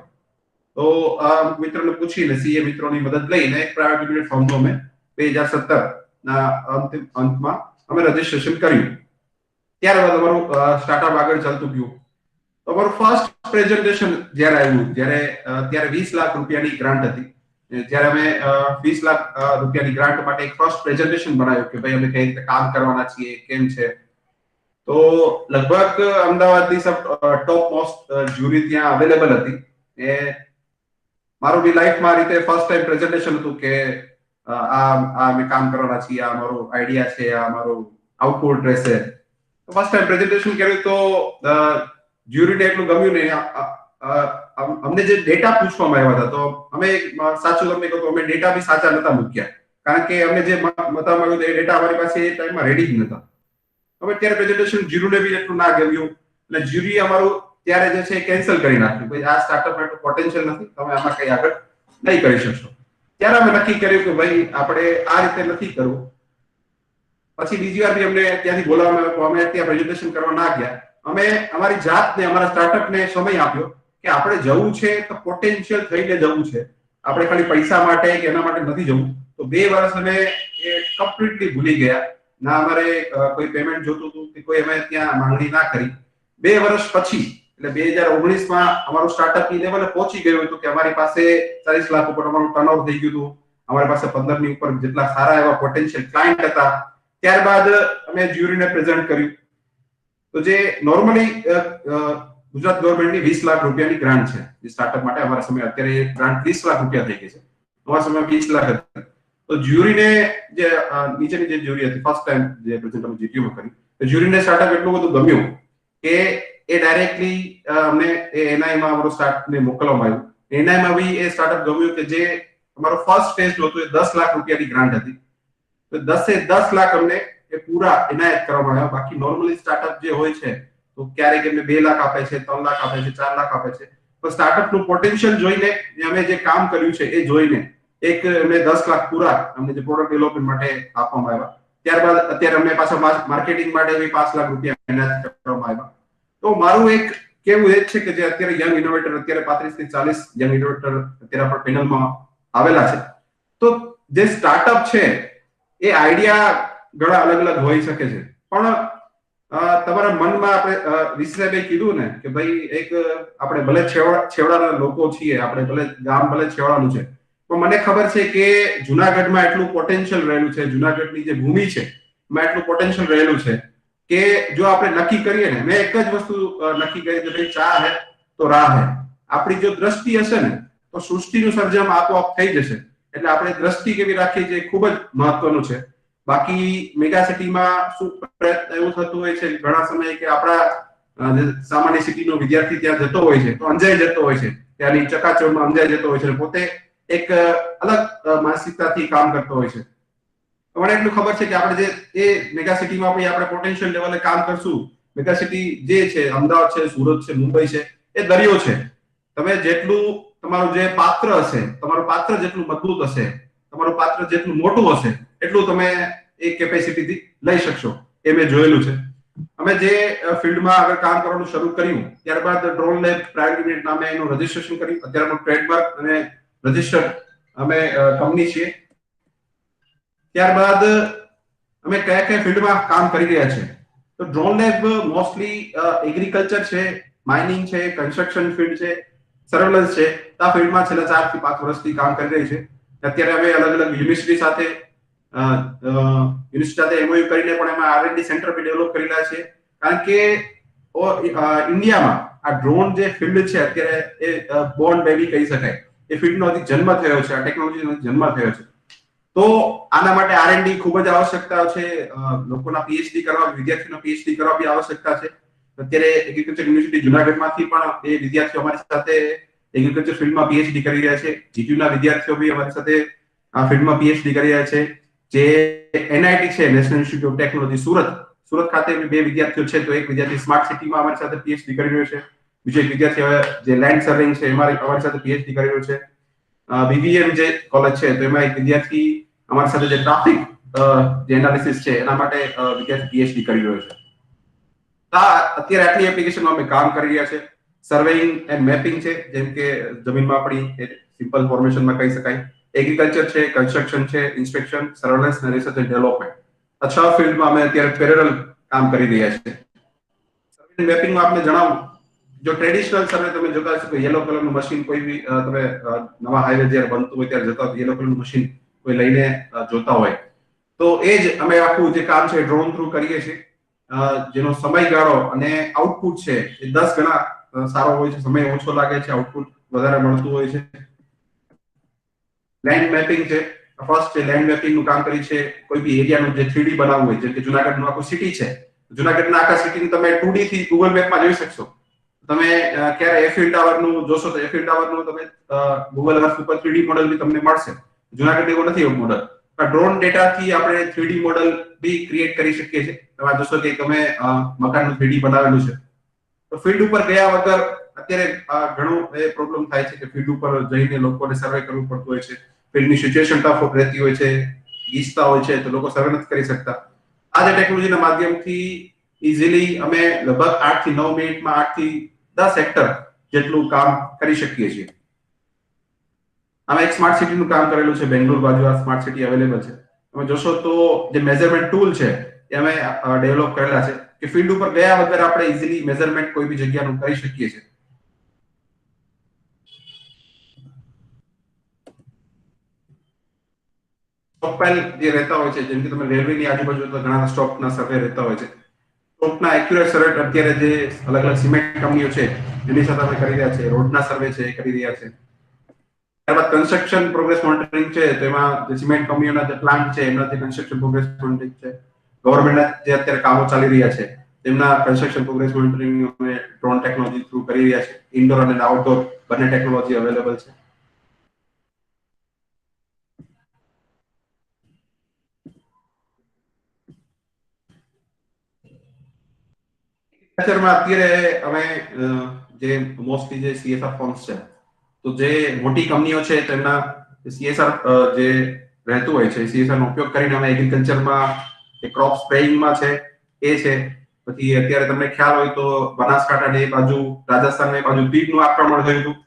તો મિત્રોને પૂછીને સીએ મિત્રોની મદદ લઈને એક પ્રાઇવેટ લિમિટેડ ફોર્મનું અમે 2017 ના અંતમાં અમે રજીસ્ટ્રેશન કર્યું. ત્યારબાદ અમારું સ્ટાર્ટઅપ આગળ ચાલતું ગયું. તો અમારું ફર્સ્ટ પ્રેઝન્ટેશન જ્યારે આવ્યું ત્યારે 20 લાખ રૂપિયાની ગ્રાન્ટ હતી. જ્યારે અમે 20 લાખ રૂપિયાની ગ્રાન્ટ માટે એક ફર્સ્ટ પ્રેઝન્ટેશન બનાવ્યું કે ભાઈ અમે કઈ રીતે કામ કરવાના છીએ, કેમ છે. તો લગભગ અમદાવાદની ટોપ મોસ્ટ જ્યુરી ત્યાં અવેલેબલ હતી. એ મારું બી લાઈફમાં આ રીતે ફર્સ્ટ ટાઈમ પ્રેઝન્ટેશન હતું કે આ અમે કામ કરવાના છીએ, આ મારો આઈડિયા છે, આ મારું આઉટપુટ રહેશે. ફર્સ્ટ ટાઈમ પ્રેઝન્ટેશન કર્યું તો જ્યુરીને એટલું ગમ્યું નહીં. અમને જે ડેટા પૂછવામાં આવ્યા હતા તો અમે સાચું તમને કહું તો અમે ડેટા બી સાચા નતા મૂક્યા, કારણ કે અમને જે બતાવવામાં આવ્યું એ ડેટા અમારી પાસે એ ટાઈમમાં રેડી જ નતા. અમે ત્યારે પ્રેઝન્ટેશન જ્યુરીને બી એટલું ના ગમ્યું એટલે જ્યુરી અમારું ત્યારે જે છે કેન્સલ કરી નાખ્યું. ભાઈ આ સ્ટાર્ટઅપમાં એટલું પોટેન્શિયલ નથી, તમે આમાં કઈ આગળ નહીં કરી શકશો. ત્યારે અમે નક્કી કર્યું કે ભાઈ આપણે આ રીતે નથી કરવું. પછી બીજી વાર બી અમને ત્યાંથી બોલાવવામાં આવ્યો, અમે ત્યાં પ્રેઝન્ટેશન કરવા ના ગયા. અમે અમારી જાતને, અમારા સ્ટાર્ટઅપને સમય આપ્યો કે આપણે જવું છે તો પોટેન્શિયલ થઈને જવું છે, આપણે ખાલી પૈસા માટે કે એના માટે નથી જવું. તો 2 વર્ષ અમે એ કમ્પ્લીટલી ભૂલી ગયા. ના અમારે કોઈ પેમેન્ટ જોતું હતું કે કોઈ અમે ત્યાં માંગણી ના કરી. 2 વર્ષ પછી એટલે 2019માં અમારું સ્ટાર્ટઅપ ની લેવલે પહોંચી ગયું હતું કે અમારી પાસે 40 લાખ ઉપર અમારું ટર્નઓવર થઈ ગયું હતું. અમારી પાસે 15 ની ઉપર જેટલા સારા એવા પોટેન્શિયલ ક્લાયન્ટ હતા. ત્યારબાદ અમે જ્યુરીને પ્રેઝન્ટ કર્યું. તો જે નોર્મલી ગુજરાત ગવર્મેન્ટની 20 લાખ રૂપિયાની ગ્રાન્ટ છે જે સ્ટાર્ટઅપ માટે, અમારા સમય અત્યારે ગ્રાન્ટ 30 લાખ રૂપિયા થઈ ગઈ છે, અમારા સમય 20 લાખ હતી. તો જ્યુરીને જે નીચેની જે જ્યુરી હતી ફર્સ્ટ ટાઈમ જે પ્રેઝન્ટ અમે જીટીયુમાં કરી, તો જ્યુરીને સ્ટાર્ટઅપ એટલું બધું ગમ્યું કે એ ડાયરેક્ટલી અમને એનઆઈમાં અમારું સ્ટાર્ટઅપને મોકલવામાં આવ્યું. એનઆઈમાં બી એ સ્ટાર્ટઅપ ગમ્યું કે જે અમારો ફર્સ્ટ ફેઝ હતું એ 10 લાખ રૂપિયાની ગ્રાન્ટ હતી. તો 10 લાખ અમને એ પૂરા એનાયત કરવામાં આવ્યા. બાકી નોર્મલી સ્ટાર્ટઅપ જે હોય છે તો ક્યારેક એમને 2 લાખ આપે છે, 3 લાખ આપે છે, 4 લાખ આપે છે. તો સ્ટાર્ટઅપનું પોટેન્શિયલ જોઈને અમે જે કામ કર્યું છે એ જોઈને એક અમને 10 લાખ પૂરા અમને જે પ્રોડક્ટ ડેવલપમેન્ટ માટે આપવામાં આવ્યા. ત્યારબાદ અત્યારે અમને પાછા માર્કેટિંગ માટે બી 5 લાખ રૂપિયા એનાયત કરવામાં આવ્યા. તો મારું એક કેવું એ છે કે જે અત્યારે યંગ ઇનોવેટર, અત્યારે 35 થી 40 યંગ ઇનોવેટર અત્યારે આપણા પેનલમાં આવેલા છે, તો જે સ્ટાર્ટઅપ છે એ આઈડિયા ઘણા અલગ અલગ હોઈ શકે છે, પણ તમારા મનમાં આપણે વિશ્લેષે કીધું ને કે ભાઈ એક આપણે ભલે છેવાડાના લોકો છીએ, આપણે ભલે ગામ ભલે છેવાડાનું છે, પણ મને ખબર છે કે જુનાગઢમાં એટલું પોટેન્શિયલ રહેલું છે, જુનાગઢની જે ભૂમિ છે એમાં એટલું પોટેન્શિયલ રહેલું છે કે જો આપણે નક્કી કરીએ ને, મેં એક જ વસ્તુ નક્કી કરી કે ભાઈ ચા હે તો રાહ હે. આપણી જો દ્રષ્ટિ હશે ને તો સૃષ્ટિનું સર્જન આપોઆપ થઈ જશે. એટલે આપણે દ્રષ્ટિ કેવી રાખીએ છીએ ખૂબ જ મહત્વનું છે. બાકી મેગા સિટીમાં શું પ્રયત્ન એવું થતું હોય છે ઘણા સમયે કે આપણા જે સામાન્ય સિટીનો વિદ્યાર્થી ત્યાં જતો હોય છે તો અંજાઈ જતો હોય છે, ત્યાંની ચકાચોળમાં અંજાઈ જતો હોય છે, પોતે એક અલગ માનસિકતાથી કામ કરતો હોય છે. મને એટલું ખબર છે કે આપણે જે એ મેગા સિટીમાં આપણે પોટેન્શિયલ લેવલે કામ કરશું. મેગા સિટી જે છે અમદાવાદ છે, સુરત છે, મુંબઈ છે, એ દરિયો છે. તમે જેટલું તમારું જે પાત્ર હશે, તમારું પાત્ર જેટલું મજબૂત હશે, તમારું પાત્ર જેટલું મોટું હશે, એટલું તમે એ કેપેસિટીથી લઈ શકશો. એ મેં જોયેલું છે. અમે જે ફિલ્ડમાં આગળ કામ કરવાનું શરૂ કર્યું ત્યારબાદ ડ્રોન લેબ પ્રાઇવેટ લિમિટેડ નામે એનું રજીસ્ટ્રેશન કર્યું. અત્યારે ટ્રેડમાર્ક અને રજીસ્ટર્ડ અમે કંપની છીએ. ત્યારબાદ અમે કયા કયા ફિલ્ડમાં કામ કરી રહ્યા છે, તો ડ્રોન લેબ મોસ્ટલી એગ્રીકલ્ચર છે, માઇનિંગ છે, કન્સ્ટ્રક્શન ફિલ્ડ છે, સર્વેલન્સ છે. આ ફિલ્ડમાં છેલ્લા 4 થી 5 વર્ષથી કામ કરી રહી છે. અત્યારે અમે અલગ અલગ યુનિવર્સિટી સાથે એમઓયુ કરીને પણ એમાં આરએનડી સેન્ટર બી ડેવલપ કરી રહ્યા છે. કારણ કે ઇન્ડિયામાં આ ડ્રોન જે ફિલ્ડ છે અત્યારે એ બોર્ન બેબી કહી શકાય. એ ફિલ્ડનો હજી જન્મ થયો છે, આ ટેકનોલોજીનો જન્મ થયો છે. તો આના માટે આરએનડી ખૂબ જ આવશ્યકતા છે. લોકોના પીએચડી કરવા, વિદ્યાર્થીઓના પીએચડી કરવા બી આવશ્યકતા છે. અત્યારે એગ્રીકલ્ચર યુનિવર્સિટી જુનાગઢમાંથી પણ એ વિદ્યાર્થીઓ અમારી સાથે એગ્રીકલ્ચર ફિલ્ડમાં પીએચડી કરી રહ્યા છે. જીટીયુના વિદ્યાર્થીઓ બી અમારી સાથે આ ફિલ્ડમાં પીએચડી કરી રહ્યા છે. જે એનઆઈટી છે, national institute of technology Surat ખાતે 2 વિદ્યાર્થીઓ છે. તો એક વિદ્યાર્થી સ્માર્ટ સિટીમાં અમારી સાથે પીએચડી કરી રહ્યો છે. બીજો એક વિદ્યાર્થી હવે જે લેન્ડ સર્વેઇંગ છે એમાં અમારી સાથે પીએચડી કરી રહ્યો છે. બીવીએમ જે કોલેજ છે તો એમાં એક વિદ્યાર્થી અમારી સાથે જે ટ્રાફિક જે એનાલિસિસ છે એના માટે વિદ્યાર્થી પીએચડી કરી રહ્યો છે. અત્યારે આટલી એપ્લિકેશનમાં અમે કામ કરી રહ્યા છે. સર્વેઇંગ એન્ડ મેપિંગ છે, જેમ કે જમીનમાં આપણી સિમ્પલ ફોર્મેશનમાં કહી શકાય. એગ્રીકલ્ચર છે, કન્સ્ટ્રક્શન છે, ઇન્સ્પેક્શન, સર્વેલન્સ અને રિસર્ચ એન્ડ ડેવલપમેન્ટ. આ 6 ફિલ્ડમાં અમે અત્યારે પેરેલલ કામ કરી રહ્યા છીએ. સર્વે મેપિંગમાં આપને જણાવું, જો ટ્રેડિશનલ સર્વે તમે જોતા હશો કે યલો કલરનું મશીન કોઈ બી તમે નવા હાઈવે જ્યારે બનતું હોય ત્યારે જતા યલો કલરનું મશીન કોઈ લઈને જોતા હોય, તો એ જ અમે આખું જે કામ છે ડ્રોન થ્રુ કરીએ છીએ. જેનો સમયગાળો અને આઉટપુટ છે એ 10 ગણા સારો હોય છે. સમય ઓછો લાગે છે, આઉટપુટ વધારે મળતું હોય છે. લેન્ડ મેપિંગ છે, ફર્સ્ટ છે લેન્ડ મેપિંગ નું કામ કરી છે. કોઈ બી એરિયાનું જે 3D બનાવવું હોય, જેમ કે જુનાગઢનું આખું સિટી છે, જુનાગઢના આખા સિટીને તમે 2D થી ગૂગલ મેપમાં જોઈ શકશો. તમે ક્યારે એફિલ ટાવર નું જોશો તો એફિલ ટાવર નું તમે ગૂગલ અર્થ ઉપર 3D મોડેલ બી તમને મળશે. જુનાગઢ એવો નથી એવું મોડેલ. ડ્રોન ડેટાથી આપણે 3D મોડેલ બી ક્રિએટ કરી શકીએ છીએ. તમે જોશો કે તમે મકાનનું 3D બનાવેલું છે. તો ફિલ્ડ ઉપર ગયા વગર અત્યારે ઘણું એ પ્રોબ્લેમ થાય છે કે ફિલ્ડ ઉપર જઈને લોકોને સર્વે કરવું પડતું હોય છે. ફિલ્ડની સિચ્યુએશન ટફ રહેતી હોય છે, ગીચતા હોય છે, તો લોકો સર્વે નથી કરી શકતા. આ જે ટેકનોલોજીના માધ્યમથી ઇઝીલી અમે લગભગ 8 થી 9 મિનિટમાં 8 થી 10 હેક્ટર જેટલું કામ કરી શકીએ છીએ. અમે એક સ્માર્ટ સિટીનું કામ કરેલું છે, બેંગ્લોર બાજુ આ સ્માર્ટ સિટી અવેલેબલ છે. તમે જોશો તો જે મેઝરમેન્ટ ટૂલ છે એ અમે ડેવલપ કરેલા છે કે ફિલ્ડ ઉપર ગયા વગર આપણે ઇઝીલી મેઝરમેન્ટ કોઈ બી જગ્યાનું કરી શકીએ છીએ. સ્ટોકપાઇલ જે રહેતા હોય છે, જેમ કે તમે રેલવેની આજુબાજુ તો ઘણા સ્ટોકના સર્વે રહેતા હોય છે. સ્ટોકના એક્યુરેટ સર્વે અત્યારે જે અલગ અલગ સિમેન્ટ કંપનીઓ છે એની સાથે અમે કરી રહ્યા છે. રોડના સર્વે છે એ કરી રહ્યા છે. ત્યારબાદ કન્સ્ટ્રક્શન પ્રોગ્રેસ મોનિટરિંગ છે, તેમાં જે સિમેન્ટ કંપનીઓના જે પ્લાન્ટ છે એમના જે કન્સ્ટ્રક્શન પ્રોગ્રેસ મોનિટરિંગ છે. ગવર્નમેન્ટના જે અત્યારે કામો ચાલી રહ્યા છે તેમના કન્સ્ટ્રક્શન પ્રોગ્રેસ મોનિટરિંગ અમે ડ્રોન ટેકનોલોજી થ્રુ કરી રહ્યા છે. ઇન્ડોર અને આઉટડોર બંને ટેકનોલોજી અવેલેબલ છે. અત્યારે અમે જે મોસ્ટલી જે સીએસઆર ફર્મ્સ છે, તો જે મોટી કંપનીઓ છે તેમના સીએસઆર જે રહેતું હોય છે, સીએસઆર નો ઉપયોગ કરીને અમે એગ્રીકલ્ચરમાં કે ક્રોપ સ્પ્રેઇંગમાં છે એ છે, પછી અત્યારે તમને ખ્યાલ હોય તો બનાસકાંઠા એ બાજુ રાજસ્થાન એ બાજુ તીડનું આક્રમણ થયું હતું.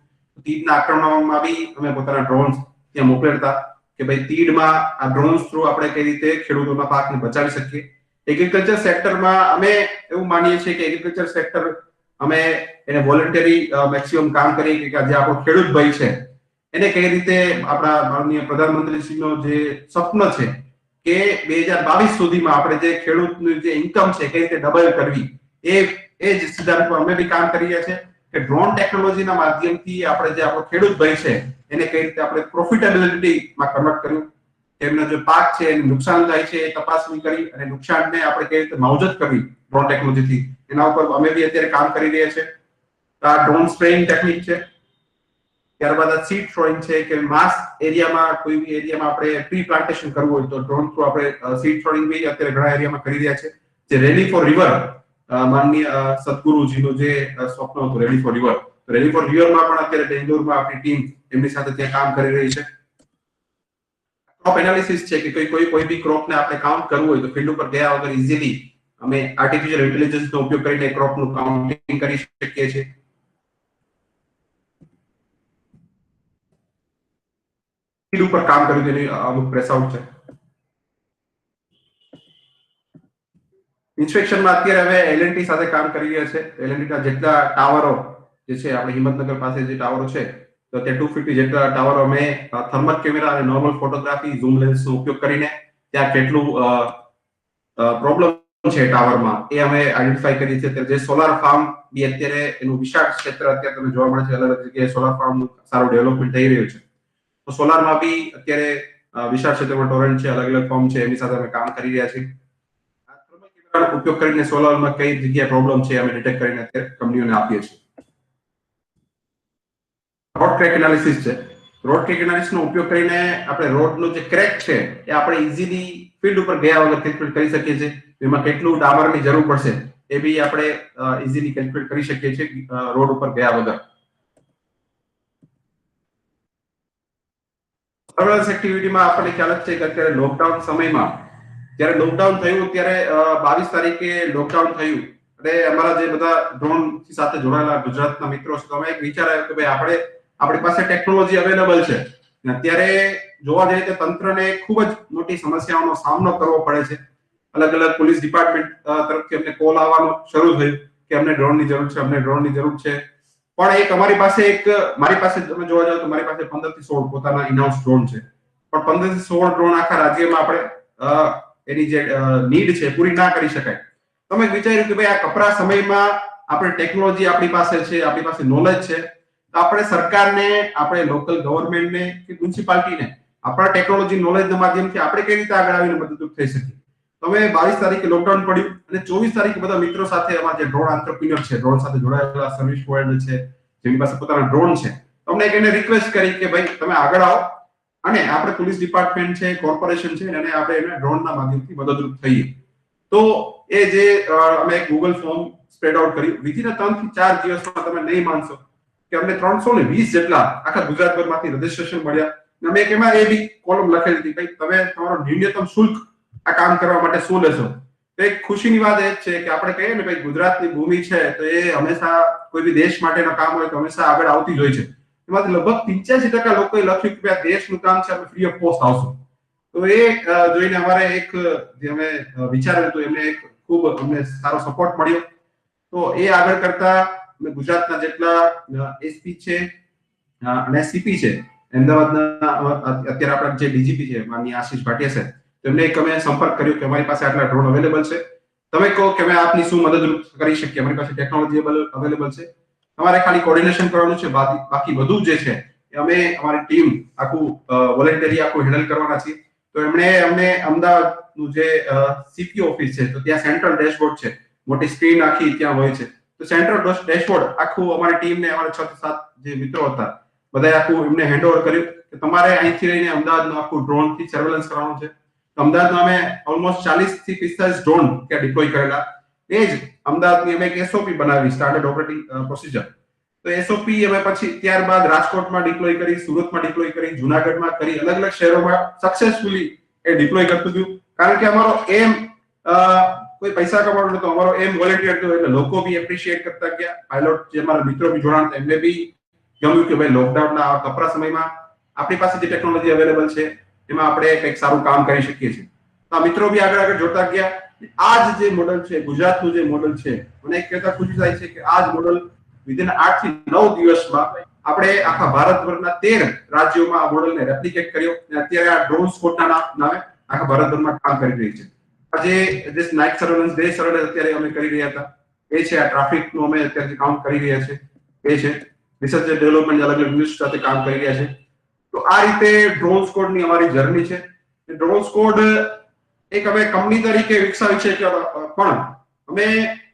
તીડના આક્રમણમાં બી અમે પોતાના ડ્રોન્સ ત્યાં મોકલેતા કે ભાઈ તીડમાં આ ડ્રોન્સ થ્રુ આપણે કઈ રીતે ખેડૂતોના પાકને બચાવી શકીએ. એગ્રીકલ્ચર સેક્ટરમાં અમે એવું માનીએ છીએ કે એગ્રીકલ્ચર સેક્ટર અમે એને વોલન્ટરી મેક્સિમમ કામ કરીએ કે જે આપણો ખેડૂત ભાઈ છે એને કઈ રીતે આપણા માનનીય પ્રધાનમંત્રીશ્રીનો જે સપનો છે કે 2022 સુધીમાં આપણે જે ખેડૂતનું જે ઇન્કમ છે કઈ રીતે ડબલ કરવી, એ જ સિદ્ધાંત પર અમે બી કામ કરી રહ્યા છે કે ડ્રોન ટેકનોલોજીના માધ્યમથી આપણે જે આપણો ખેડૂત ભાઈ છે એને કઈ રીતે આપણે પ્રોફિટેબિલિટીમાં કન્વર્ટ કર્યું, તેમનો જે પાક છે એને નુકસાન થાય છે એ તપાસણી કરી અને નુકસાનને આપણે કઈ રીતે માવજત કરવી ડ્રોન ટેકનોલોજીથી, એના ઉપર અમે બી અત્યારે કામ કરી રહ્યા છે. આ ડ્રોન સ્પ્રેઇંગ ટેકનિક છે. ત્યારબાદ આ સીડ થ્રોઈંગ છે કે માસ એરિયામાં કોઈ બી એરિયામાં આપણે પ્રી પ્લાન્ટેશન કરવું હોય તો ડ્રોન થ્રુ આપણે સીડ થ્રોઈંગ બી અત્યારે ઘણા એરિયામાં કરી રહ્યા છે. જે રેલી ફોર રિવર માનનીય સદગુરુજીનું જે સ્વપ્ન હતું rally for river, rally for રિવરમાં પણ અત્યારે બેંગ્લોરમાં આપણી ટીમ એમની સાથે ત્યાં કામ કરી રહી છે. ક્રોપ એનાલિસિસ છે કે કોઈ બી ક્રોપને આપણે કાઉન્ટ કરવું હોય તો ફિલ્ડ ઉપર ગયા વગર ઇઝીલી અમે આર્ટિફિશિયલ ઇન્ટેલિજન્સનો ઉપયોગ કરીને ક્રોપનું કાઉન્ટિંગ કરી શકીએ છીએ. ફિલ્ડ ઉપર કામ કર્યું તેની અમુક પ્રેસ આઉટ છે. ઇન્સ્પેક્શનમાં અત્યારે હવે એલએનટી સાથે કામ કરી રહ્યા છે. એલએનટી ના જેટલા ટાવરો જે છે આપણે હિંમતનગર પાસે જે ટાવરો છે તો તે 250 જેટલા ટાવરો અમે થર્મલ કેમેરા અને નોર્મલ ફોટોગ્રાફી ઝૂમ લેન્સનો ઉપયોગ કરીને ત્યાં કેટલું પ્રોબ્લેમ છે ટાવરમાં એ અમે આઈડેન્ટિફાઈ કરી છે. જે સોલાર ફાર્મ બી અત્યારે એનું વિશાળ ક્ષેત્ર અત્યારે તમને જોવા મળે છે. અલગ અલગ જગ્યાએ સોલાર ફાર્મનું સારું ડેવલપમેન્ટ થઈ રહ્યું છે. તો સોલારમાં બી અત્યારે વિશાળ ક્ષેત્રમાં ટોરેન્ટ છે, અલગ અલગ ફોર્મ છે, એમની સાથે અમે કામ કરી રહ્યા છીએ. આ થર્મલ કેમેરાનો ઉપયોગ કરીને સોલારમાં કઈ જગ્યાએ પ્રોબ્લેમ છે અમે ડિટેક્ટ કરીને અત્યારે કંપનીઓને આપીએ છીએ. રોડ ક્રેક એનાલિસિસ છે. રોડ ક્રેક એનાલિસિસનો ઉપયોગ કરીને આપણે રોડનો જે ક્રેક છે એ આપણે ઇઝીલી ફિલ્ડ ઉપર ગયા વગર કેલ્ક્યુલેટ કરી શકીએ છીએ. એમાં કેટલું ડામરની જરૂર પડશે એ બી આપણે ઇઝીલી કેલ્ક્યુલેટ કરી શકીએ છીએ રોડ ઉપર ગયા વગર. સર્વેલન્સ એક્ટિવિટીમાં આપણને ખ્યાલ જ છે કે અત્યારે લોકડાઉન સમયમાં જ્યારે લોકડાઉન થયું ત્યારે 22 તારીખે લોકડાઉન થયું અને અમારા જે બધા ડ્રોન સાથે જોડાયેલા ગુજરાતના મિત્રો છે તો અમે એક વિચાર આવ્યો કે ભાઈ આપણી પાસે ટેકનોલોજી અવેલેબલ છે. અત્યારે જોવા જઈએ તો તંત્રને ખૂબ જ મોટી સમસ્યાઓનો સામનો કરવો પડે છે. અલગ અલગ પોલીસ ડિપાર્ટમેન્ટ તરફથી અમને કોલ આવવાનો શરૂ થયો કે અમને ડ્રોનની જરૂર છે, અમને ડ્રોનની જરૂર છે. પણ એક મારી પાસે તમે જોવા જાવ તો મારી પાસે 15 થી 16 પોતાના ઇનહાઉસ ડ્રોન છે. પણ 15 થી 16 ડ્રોન આખા રાજ્યમાં આપણે એની જે નીડ છે પૂરી ના કરી શકાય. તમે વિચાર્યું કે ભાઈ આ કપરા સમયમાં આપણે ટેકનોલોજી આપણી પાસે છે, આપણી પાસે નોલેજ છે, તો આપણે સરકારને, આપણે લોકલ ગવર્નમેન્ટને કે મ્યુનિસિપાલિટીને આપણા ટેકનોલોજી નોલેજના માધ્યમથી આપણે કઈ રીતે આગળ આવીને મદદરૂપ થઈ શકીએ. તમે 22 તારીખે લોકડાઉન પડ્યું અને 24 તારીખે બધા મિત્રો સાથે અમારા જે ડ્રોન આંત્રપ્રિન્યોર છે, ડ્રોન સાથે જોડાયેલા સર્વિસ પ્રોવાઇડર છે, જેની પાસે પોતાના ડ્રોન છે, તમને એક એને રિક્વેસ્ટ કરી કે ભાઈ તમે આગળ આવો અને આપણે પોલીસ ડિપાર્ટમેન્ટ છે, કોર્પોરેશન છે અને આપણે એને ડ્રોનના માધ્યમથી મદદરૂપ થઈએ. તો એ જે અમે એક ગૂગલ ફોર્મ સ્પ્રેડ આઉટ કર્યું. વિધિન 3 થી 4 દિવસમાં તમે નહીં માનશો કે અમને 320 જેટલા આખા ગુજરાતભરમાંથી રજીસ્ટ્રેશન મળ્યા. અમે એક એમાં એ બી કોલમ લખેલી હતી ભાઈ તમે તમારો ન્યૂનતમ શુલ્ક આ કામ કરવા માટે શું લેશો. તો એક ખુશીની વાત એ છે કે આપણે કહીએ ને ભાઈ ગુજરાતની ભૂમિ છે તો એ હંમેશા કોઈ બી દેશ માટેનું કામ હોય તો હંમેશા આગળ આવતી જ હોય છે. એમાંથી લગભગ 85% લોકોએ લખ્યું કે આ દેશનું કામ છે, અમે ફ્રી ઓફ કોસ્ટ આવશું. તો એ જોઈને અમારે એક જે અમે વિચાર્યું હતું એમને એક ખૂબ અમને સારો સપોર્ટ મળ્યો. તો એ આગળ કરતા અમે ગુજરાતના જેટલા એસપી છે અને સીપી છે, અમદાવાદના અત્યારે આપણા જે ડીજીપી છે માનનીય આશીષ ભાટિયા છે, તેમને એક અમે સંપર્ક કર્યો કે અમારી પાસે આટલા ડ્રોન અવેલેબલ છે, તમે કહો કે અમે આપની શું મદદરૂપ કરી શકીએ, અમારી પાસે ટેકનોલોજી અવેલેબલ છે, તમારે ખાલી કોર્ડિનેશન કરવાનું છે, બાકી બધું જે છે એ અમે અમારી ટીમ આખું વોલન્ટરી આખું હેન્ડલ કરવાના છીએ. તો એમણે અમને અમદાવાદનું જે સીપી ઓફિસ છે તો ત્યાં સેન્ટ્રલ ડેશબોર્ડ છે, મોટી સ્ક્રીન આખી ત્યાં હોય છે. તો સેન્ટ્રલ ડેશબોર્ડ આખું અમારી ટીમને અમારા 6 થી 7 જે મિત્રો હતા બધાએ આખું એમને હેન્ડઓવર કર્યું કે તમારે અહીંથી રહીને અમદાવાદનું આખું ડ્રોન થી સર્વેલન્સ કરવાનું છે. અમદાવાદમાં અમે ઓલમોસ્ટ 40 થી 45 ડ્રોન ત્યાં ડિપ્લોય કરેલા. એ જ અમદાવાદની અમે એક એસઓપી બનાવી, સ્ટાન્ડર્ડ ઓપરેટિંગ પ્રોસિજર. તો એસઓપી અમે પછી ત્યારબાદ રાજકોટમાં ડિપ્લોય કરી, સુરતમાં ડિપ્લોય કરી, જુનાગઢમાં કરી, અલગ અલગ શહેરોમાં સક્સેસફુલી એ ડિપ્લોય કરતું ગયું. કારણ કે અમારો એમ કોઈ પૈસા કમાવાનો નતો, અમારો એમ વોલેન્ટિયર હતો એટલે લોકો બી એપ્રિશિએટ કરતા ગયા. પાયલોટ જે મારા મિત્રો બી જોડાણ એમને બી ગમ્યું કે ભાઈ લોકડાઉનના આ કપરા સમયમાં આપણી પાસે જે ટેકનોલોજી અવેલેબલ છે એમાં આપણે કંઈક સારું કામ કરી શકીએ છીએ. તો આ મિત્રો બી આગળ જોતા ગયા. આ જે મોડલ છે, ગુજરાતનું જે મોડલ છે, મને એક કહેતા ખુશી થાય છે કે આ જ મોડલ વિધિન 8 થી 9 દિવસમાં આપણે આખા ભારતભરના 13 રાજ્યોમાં આ મોડલને રેપ્લિકેટ કર્યો અને અત્યારે આ ડ્રોન સ્કોડના નામે આખા ભારતભરમાં કામ કરી રહી છે. આજે જે નાઇટ સર્વેલન્સ, ડે સર્વેલન્સ અત્યારે અમે કરી રહ્યા હતા એ છે. આ ટ્રાફિકનું અમે અત્યારે કામ કરી રહ્યા છે એ છે. રિસર્ચ એન્ડ ડેવલપમેન્ટ અલગ અલગ યુનિટ સાથે કામ કરી રહ્યા છે. તો આ રીતે ડ્રોન સ્કોડની અમારી જર્ની છે. ડ્રોન સ્કોડ એક અમે કંપની તરીકે વિકસાવી છે કે પણ અમે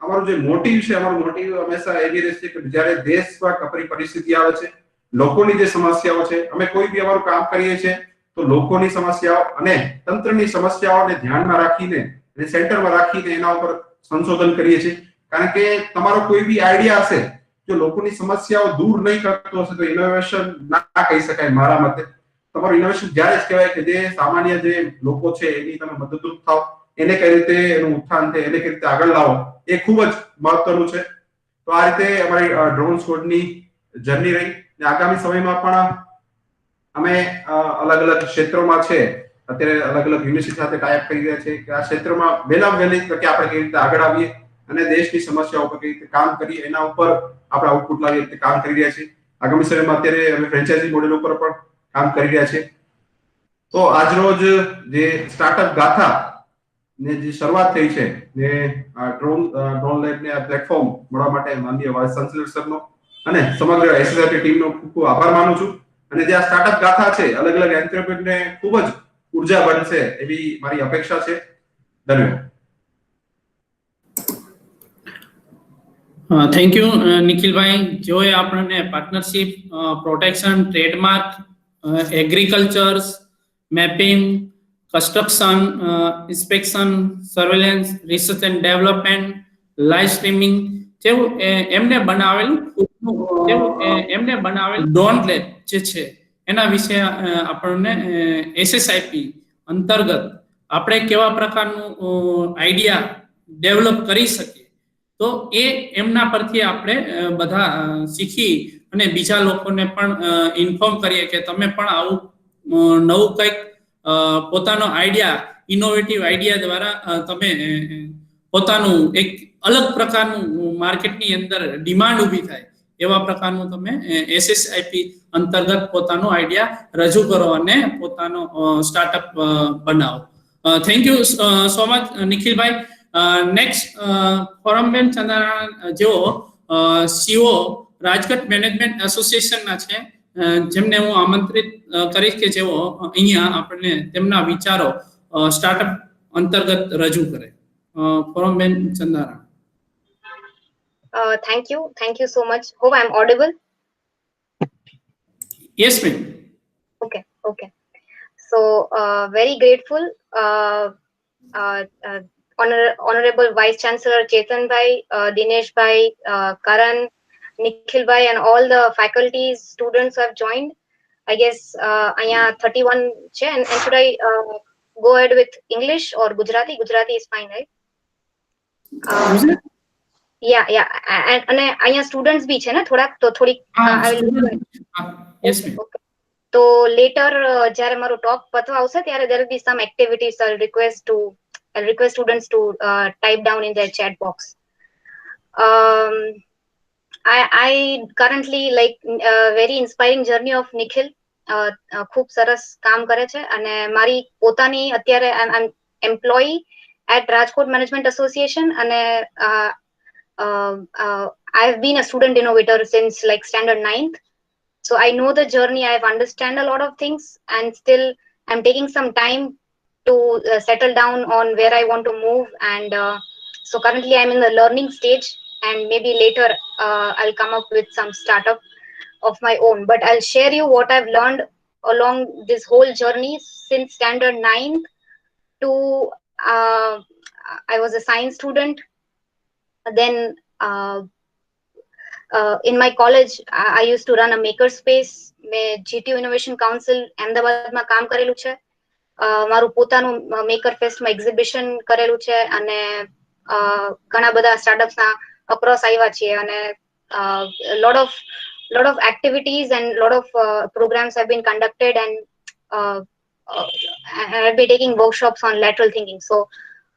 અમારું જે મોટિવ છે, અમારું મોટિવ હંમેશા એવી રહેશે કે જ્યારે દેશમાં કપરી પરિસ્થિતિ આવે છે, લોકોની જે સમસ્યાઓ છે, અમે કોઈ બી અમારું કામ કરીએ છીએ તો લોકોની સમસ્યાઓ અને તંત્રની સમસ્યાઓને ધ્યાનમાં રાખીને અને સેન્ટરમાં રાખીને એના ઉપર સંશોધન કરીએ છીએ. કારણ કે તમારો કોઈ બી આઈડિયા હશે જો લોકોની સમસ્યાઓ દૂર નહીં કરતો હશે તો ઇનોવેશન ના કહી શકાય મારા મતે. તમારું ઇનોવેશન જ્યારે જ કહેવાય કે જે સામાન્ય જે લોકો છે એની તમે મદદરૂપ થાવ, એને કઈ રીતે એનું ઉત્થાન થાય, એને કઈ રીતે આગળ લાવો, એ ખૂબ જ મહત્વનું છે. તો આ રીતે અમારી ડ્રોન સ્કોડની જર્ની રહી. આગામી સમયમાં પણ અમે અલગ અલગ ક્ષેત્રોમાં છે અત્યારે અલગ અલગ યુનિવર્સિટી સાથે ટાઈપ કરી રહ્યા છે કે આ ક્ષેત્રમાં વહેલામાં વહેલી તકે આપણે કઈ રીતે આગળ આવીએ અને દેશની સમસ્યાઓ પર કઈ રીતે કામ કરીએ એના ઉપર આપણે આઉટપુટ લાવીએ રીતે કામ કરી રહ્યા છીએ. આગામી સમયમાં અત્યારે અમે ફ્રેન્ચાઇઝી મોડેલ ઉપર પણ કામ કરી રહ્યા છે. તો આજરોજ જે સ્ટાર્ટઅપ ગાથા ને જે શરૂઆત થઈ છે ને ડ્રોન લેબ ને આ પ્લેટફોર્મ મળવા માટે માનનીય વાઇસ ચાન્સેલર સરનો અને સમગ્ર એસએસઆઈપી ટીમનો ખૂબ ખૂબ આભાર માનું છું. અને જે આ સ્ટાર્ટઅપ ગાથા છે અલગ અલગ એન્ટરપ્રેન્યોરને ખૂબ જ ઉર્જા બનશે એવી મારી અપેક્ષા છે. ધન્યવાદ. Thank you નિખિલભાઈ. જોએ આપણને partnership, protection, trademark, agriculture, mapping, construction, inspection, surveillance, research and development, live streaming જેવું એમને બનાવેલું ડ્રોન લેબ જે છે એના વિશે આપણને એસએસઆઈપી અંતર્ગત આપણે કેવા પ્રકારનું આઈડિયા ડેવલપ કરી શકીએ તો એ એમના પરથી આપણે બધા શીખી અને બીજા લોકોને પણ ઇન્ફોર્મ કરીએ કે તમે પણ આવું નવું કંઈક પોતાનો આઈડિયા, ઇનોવેટિવ આઈડિયા દ્વારા તમે પોતાનું એક અલગ પ્રકારનું માર્કેટની અંદર ડિમાન્ડ ઊભી થાય એવા પ્રકારનું તમે એસએસઆઈપી અંતર્ગત પોતાનો આઈડિયા રજૂ કરો અને પોતાનો સ્ટાર્ટઅપ બનાવો. Thank you so much Nikhilbhai. Next Forumben Chandrarayan જેઓ સીઓ રાજકોટ મેનેજમેન્ટ એસોસિએશનના છે, જેમને હું આમંત્રિત કરીશ કે જેઓ અહીંયા આપણને તેમના વિચારો સ્ટાર્ટઅપ અંતર્ગત રજૂ કરે. ફોરમબેન ચંદ્રારાયણ. Thank you so much. Hope I'm audible. Yes, ma'am. Okay. So very grateful. Honorable Vice Chancellor Chetan Bhai, Dinesh Bhai, Karan, Nikhil Bhai, and all the faculties, students who have joined. I guess aya 31 che, and should I go ahead with English or Gujarati? Gujarati is fine, right? Yeah. And aya students bhi che na thoda to thodi I will. Yes, ma'am. Okay. So later jare maro talk patwa avse tyare there will be some activities. I'll request students to type down in their chat box. I currently like very inspiring journey of Nikhil. ખૂબ સરસ કામ કરે છે અને મારી પોતાની અત્યારે I'm employee at Rajkot Management Association અને I've been a student innovator since like standard 9th. So I know the journey. I've understand a lot of things and still I'm taking some time to settle down on where I want to move. And so currently I'm in the learning stage and maybe later I'll come up with some startup of my own. But I'll share you what I've learned along this whole journey since standard 9th to I was a science student. Then in my college I used to run a maker space. મેં GTU Innovation Council અમદાવાદમાં કામ કરેલું છે મારું પોતાનું maker ફેસ્ટમાં exhibition કરેલું છે અને ઘણા બધા સ્ટાર્ટઅપ્સના અક્રોસ આવ્યા છીએ અને lot of activities and lot of programs have been conducted and I'll be taking workshops on lateral thinking. So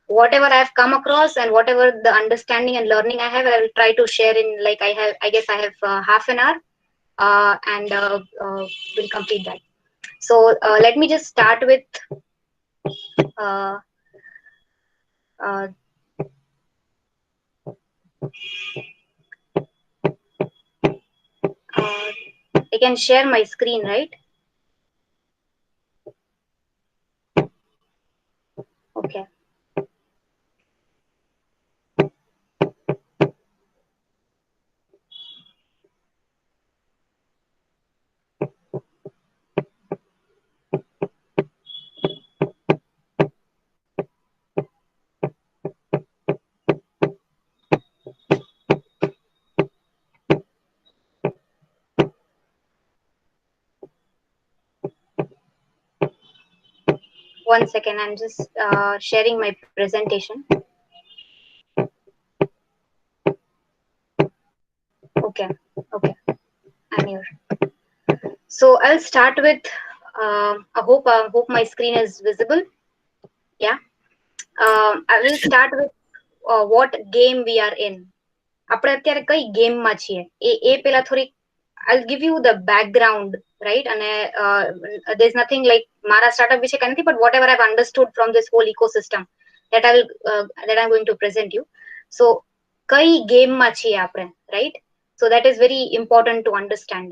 whatever I've come across and whatever the understanding and learning I have, I will try to share in like I guess I have half an hour and will complete that. So let me just start with I can share my screen, right? Okay. One second, I'm just sharing my presentation. Okay, I'm here. So I'll start with, I hope my screen is visible. Yeah. I will start with what game we are in. આપણે અત્યારે કઈ ગેમમાં છીએ એ પેલા થોડી I'll give you the background, right? And there's nothing like Mara startup વિશે નથી, but whatever I've understood from this whole ecosystem that I'm going to present you. So કઈ ગેમમાં છીએ આપણે, right? So that is very important to understand.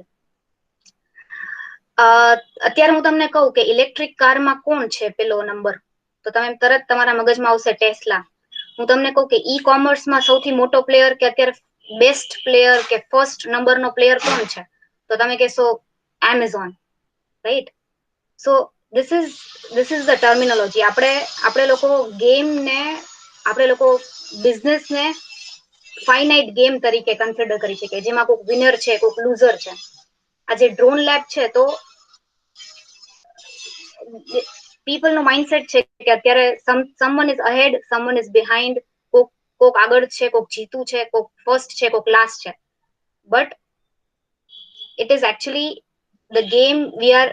અત્યારે હું તમને કહું કે ઇલેક્ટ્રિક કારમાં કોણ છે પેલો નંબર, તો તમે તરત તમારા મગજમાં આવશે ટેસ્લા. હું તમને કહું કે ઈ કોમર્સમાં સૌથી મોટો પ્લેયર કે અત્યારે બેસ્ટ પ્લેયર કે ફર્સ્ટ નંબરનો પ્લેયર કોણ છે, તો તમે કહેશો Amazon, right? So this is the terminology. આપણે લોકો ગેમને, આપણે લોકો બિઝનેસને ફાઇનાઇટ ગેમ તરીકે કન્સિડર કરી શકીએ, જેમાં કોઈક વિનર છે, કોઈક લૂઝર છે. આ જે ડ્રોન લેબ છે, તો people નો માઇન્ડસેટ છે કે અત્યારે someone is ahead, someone is behind, કોક આગળ છે, કોક જીતું છે, કોક ફર્સ્ટ છે, કોક લાસ્ટ છે. But it is actually the game we are,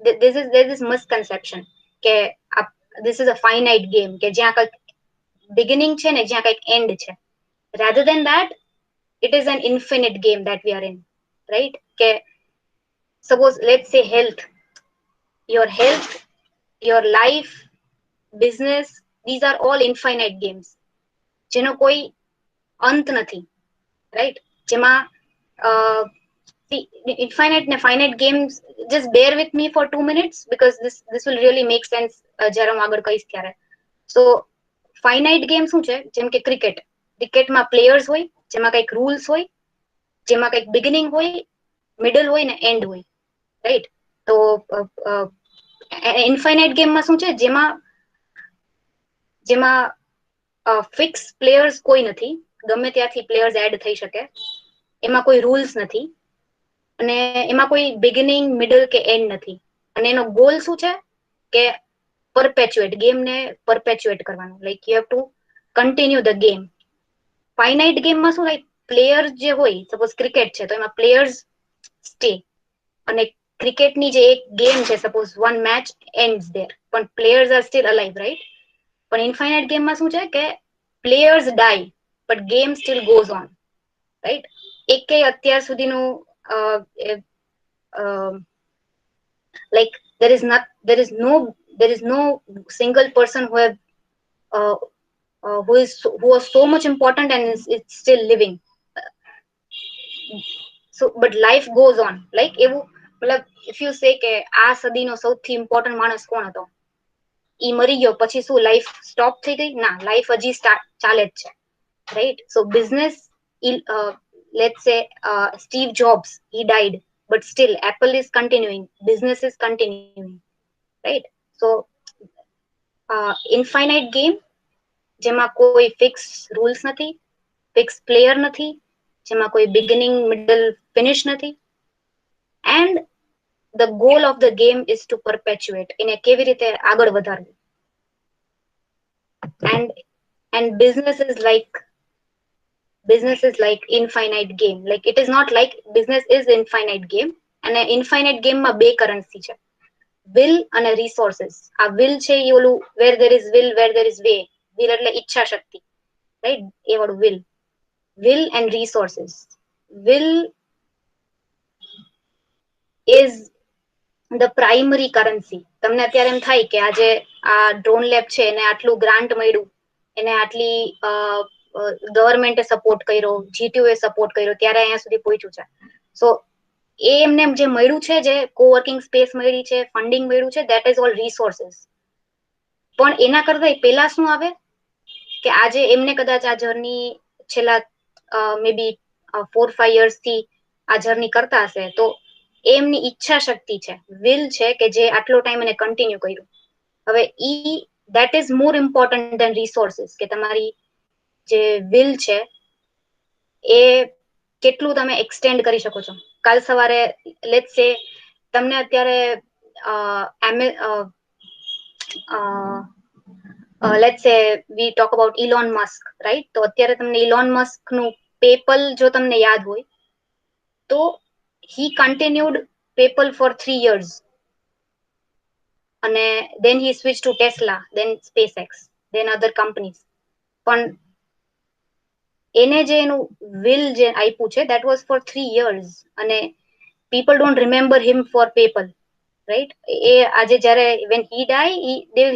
there is misconception કે this is a finite game કે જ્યાં કંઈક beginning છે ને જ્યાં કંઈક end છે. Rather than that, it is an infinite game that we are in, right? કે suppose let's say health, your life, business, these are all infinite games જેનો કોઈ અંત નથી, right? જેમાં infinite and finite games, just bear with me for 2 minutes because this will really make sense જ્યારે હું આગળ કહીશ ત્યારે. So finite game શું છે? જેમ કે ક્રિકેટમાં પ્લેયર્સ હોય, જેમાં કંઈક રૂલ્સ હોય, જેમાં કંઈક બિગિનિંગ હોય, મિડલ હોય ને એન્ડ હોય, રાઈટ? તો ઇન્ફાઇનાઇટ ગેમમાં શું છે? જેમાં ફિક્સ પ્લેયર્સ કોઈ નથી, ગમે ત્યાંથી પ્લેયર્સ એડ થઈ શકે, એમાં કોઈ રૂલ્સ નથી અને એમાં કોઈ બિગિનિંગ, મિડલ કે એન્ડ નથી. અને એનો ગોલ શું છે કે ગેમને પરપેચ્યુએટ કરવાનું, like you have to continue the game. Finite ગેમમાં શું થાય? પ્લેયર્સ જે હોય, સપોઝ ક્રિકેટ છે તો એમાં પ્લેયર્સ સ્ટે, અને ક્રિકેટની જે એક ગેમ છે, suppose one match ends there, પણ players are still alive, right? પણ ઇન્ફાઇનાઇટ ગેમમાં શું છે કે players die but game still goes on, right? એકે અત્યાર સુધીનું like there is no single person who was so much important and is still living. So but life goes on, like એવું, મતલબ if you say કે આ સદીનો સૌથી important માણસ કોણ હતો, ઈ મરી ગયો પછી શું લાઈફ સ્ટોપ થઈ ગઈ? ના, લાઈફ હજી ચાલે જ છે, right? So business, let's say Steve Jobs, he died, but still Apple is continuing, business is continuing, right? So infinite game જેમાં કોઈ ફિક્સ રૂલ્સ નથી, ફિક્સ પ્લેયર નથી, જેમાં કોઈ બિગિનિંગ, મિડલ, ફિનિશ નથી, and the goal of the game is to perpetuate, એને કેવી રીતે આગળ વધારવું. And business is like infinite game. Like it is not like business is infinite game, and infinite game માં બે currency છે, will અને resources. આ will છે એ ઓલું where there is will, where there is way. will એટલે ઈચ્છા શક્તિ, right? એ વાળું will and resources. Will is the primary currency. તમને અત્યારે એમ થાય કે આજે આ ડ્રોન લેબ છે એને આટલું ગ્રાન્ટ મળ્યું, એને આટલી ગવર્મેન્ટે સપોર્ટ કર્યો, જીટીયુ એ સપોર્ટ કર્યો, ત્યારે અહીંયા સુધી પહોંચ્યું છે. સો એ એમને જે મળ્યું છે, જે કોવર્કિંગ સ્પેસ મળી છે, ફંડિંગ મળ્યું છે, that is all resources. પણ એના કરતા પહેલા શું આવે કે આજે એમને કદાચ આ જર્ની છેલ્લા મે બી 4-5 years થી આ જર્ની કરતા હશે, તો એમની ઈચ્છા શક્તિ છે, વિલ છે કે જે આટલો ટાઈમ એને કન્ટિન્યુ કર્યું. હવે that is more important than resources, કે તમારી જે વિલ છે એ કેટલું તમે એક્સટેન્ડ કરી શકો છો. કાલ સવારે લેટ્સ સે તમને અત્યારે let's say we talk about Elon Musk, right? તો અત્યારે તમને Elon Musk નું PayPal જો તમને યાદ હોય તો he continued PayPal for 3 years, and then he switched to Tesla, then SpaceX, then other companies. પણ એને જે એનું will જે આપ્યું છે that was for 3 years, અને people don't remember him for PayPal, right? એ આજે જ્યારે when he die,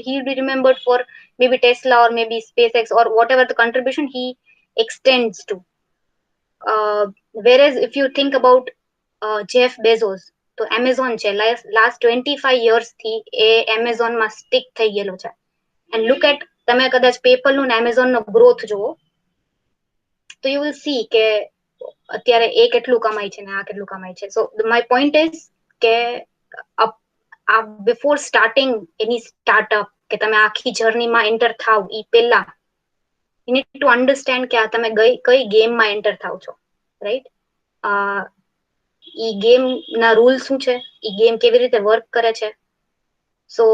he will be remembered for maybe Tesla or maybe SpaceX or whatever the contribution he extends to. Whereas if you think about Jeff Bezos, તો Amazon છે, last 25 years થી એ Amazon માં stick થઈ ગયેલો છે. And look at, તમે કદાચ PayPal નું Amazon નો growth જુઓ તો you will see કે અત્યારે એ કેટલું કમાય છે ને આ કેટલું કમાય છે. So my point is કે before starting any startup, કે તમે આખી જર્નીમાં એન્ટર થાવ ઈ પહેલા you need to understand કે આ તમે કઈ ગેમમાં એન્ટર થાવ છો, રાઈટ? ઈ ગેમ ના રૂલ શું છે, ઈ ગેમ કેવી રીતે વર્ક કરે છે. સો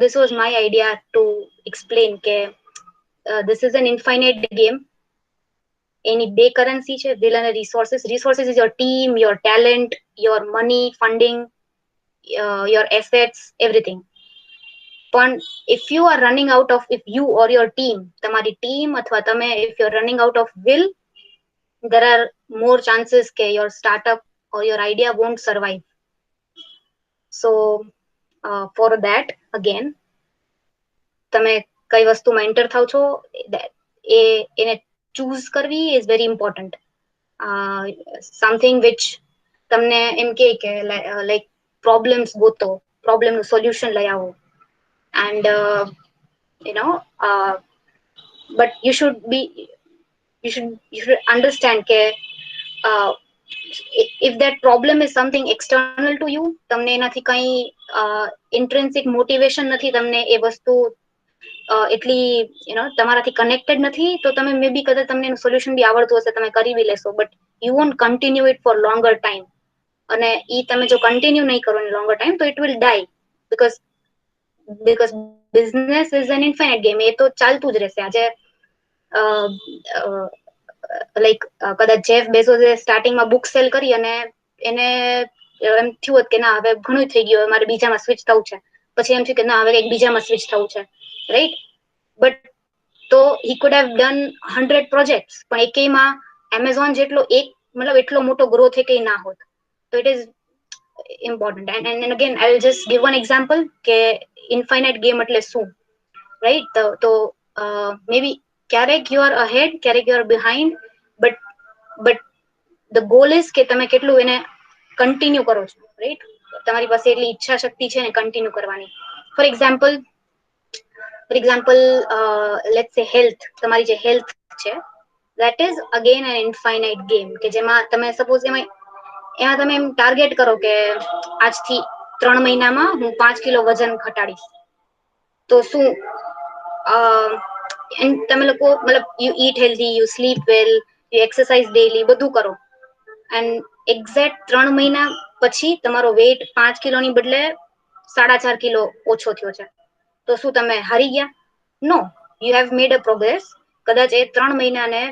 this was my idea to explain કે this is an infinite game. એની બે કરન્સી છે, will અને resources. Resources is your team, your talent, your money, funding, your assets, everything. પણ if you are running out of, if you or your team, તમારી team અથવા તમે, if you're running out of will, there are more chances કે your startup or your idea won't survive. So for that, again, તમે કઈ વસ્તુમાં enter થાવ છો એને choose કરવી is very important. Something which તમને એમ કે like problems ગોતો, problem નું solution લઈ આવો, and but you should understand કે if that problem is something external to you, તમને એનાથી કઈ intrinsic motivation નથી, તમને એ વસ્તુ એટલી તમારાથી કનેક્ટેડ નથી, તો તમે મે બી કદાચ તમને એનું સોલ્યુશન બી આવડતું હશે, તમે કરી બી લેશો, but you want continue it for longer time. અને ઈ તમે જો કન્ટિન્યુ નહીં કરો ઇન લોંગર ટાઈમ, તો it will die, because business is an infinite game. એ તો ચાલતું જ રહેશે. આજે લાઈક કદાચ જેફ બેઝોસે સ્ટાર્ટિંગમાં બુક સેલ કરી અને એને એમ થયું હોત કે ના હવે ઘણું થઈ ગયું, મારે બીજામાં સ્વિચ થવું છે, પછી એમ થયું કે ના હવે એક બીજામાં સ્વિચ થવું છે, રાઈટ? બટ તો he could have done 100 projects, પણ એકેયમાં એમેઝોન જેટલો મતલબ એટલો મોટો ગ્રોથ એકેય ના હોત. તો it is important. And again I will just give one example કે infinite game એટલે શું, right? તો maybe ક્યારેક you are ahead, ક્યારેક you are behind, but the goal is કે તમે કેટલું એને કન્ટિન્યુ કરો છો, રાઈટ? તમારી પાસે એટલી ઈચ્છા શક્તિ છે ને કન્ટિન્યુ કરવાની. For example let's say health, તમારી જે health છે that is again an infinite game, કે જેમાં તમે સપોઝ એમાં તમે એમ ટાર્ગેટ કરો કે આજથી 3 મહિનામાં હું 5 કિલો વજન ઘટાડીશ. તો શું તમે લોકો મતલબ you eat healthy, you sleep well, you exercise daily, બધું કરો, and exact 3 મહિના પછી તમારો વેઇટ 5 કિલોની બદલે 4.5 કિલો ઓછો થયો છે, તો શું તમે હારી ગયા? No, you have made a progress. કદાચ એ 3 મહિના ને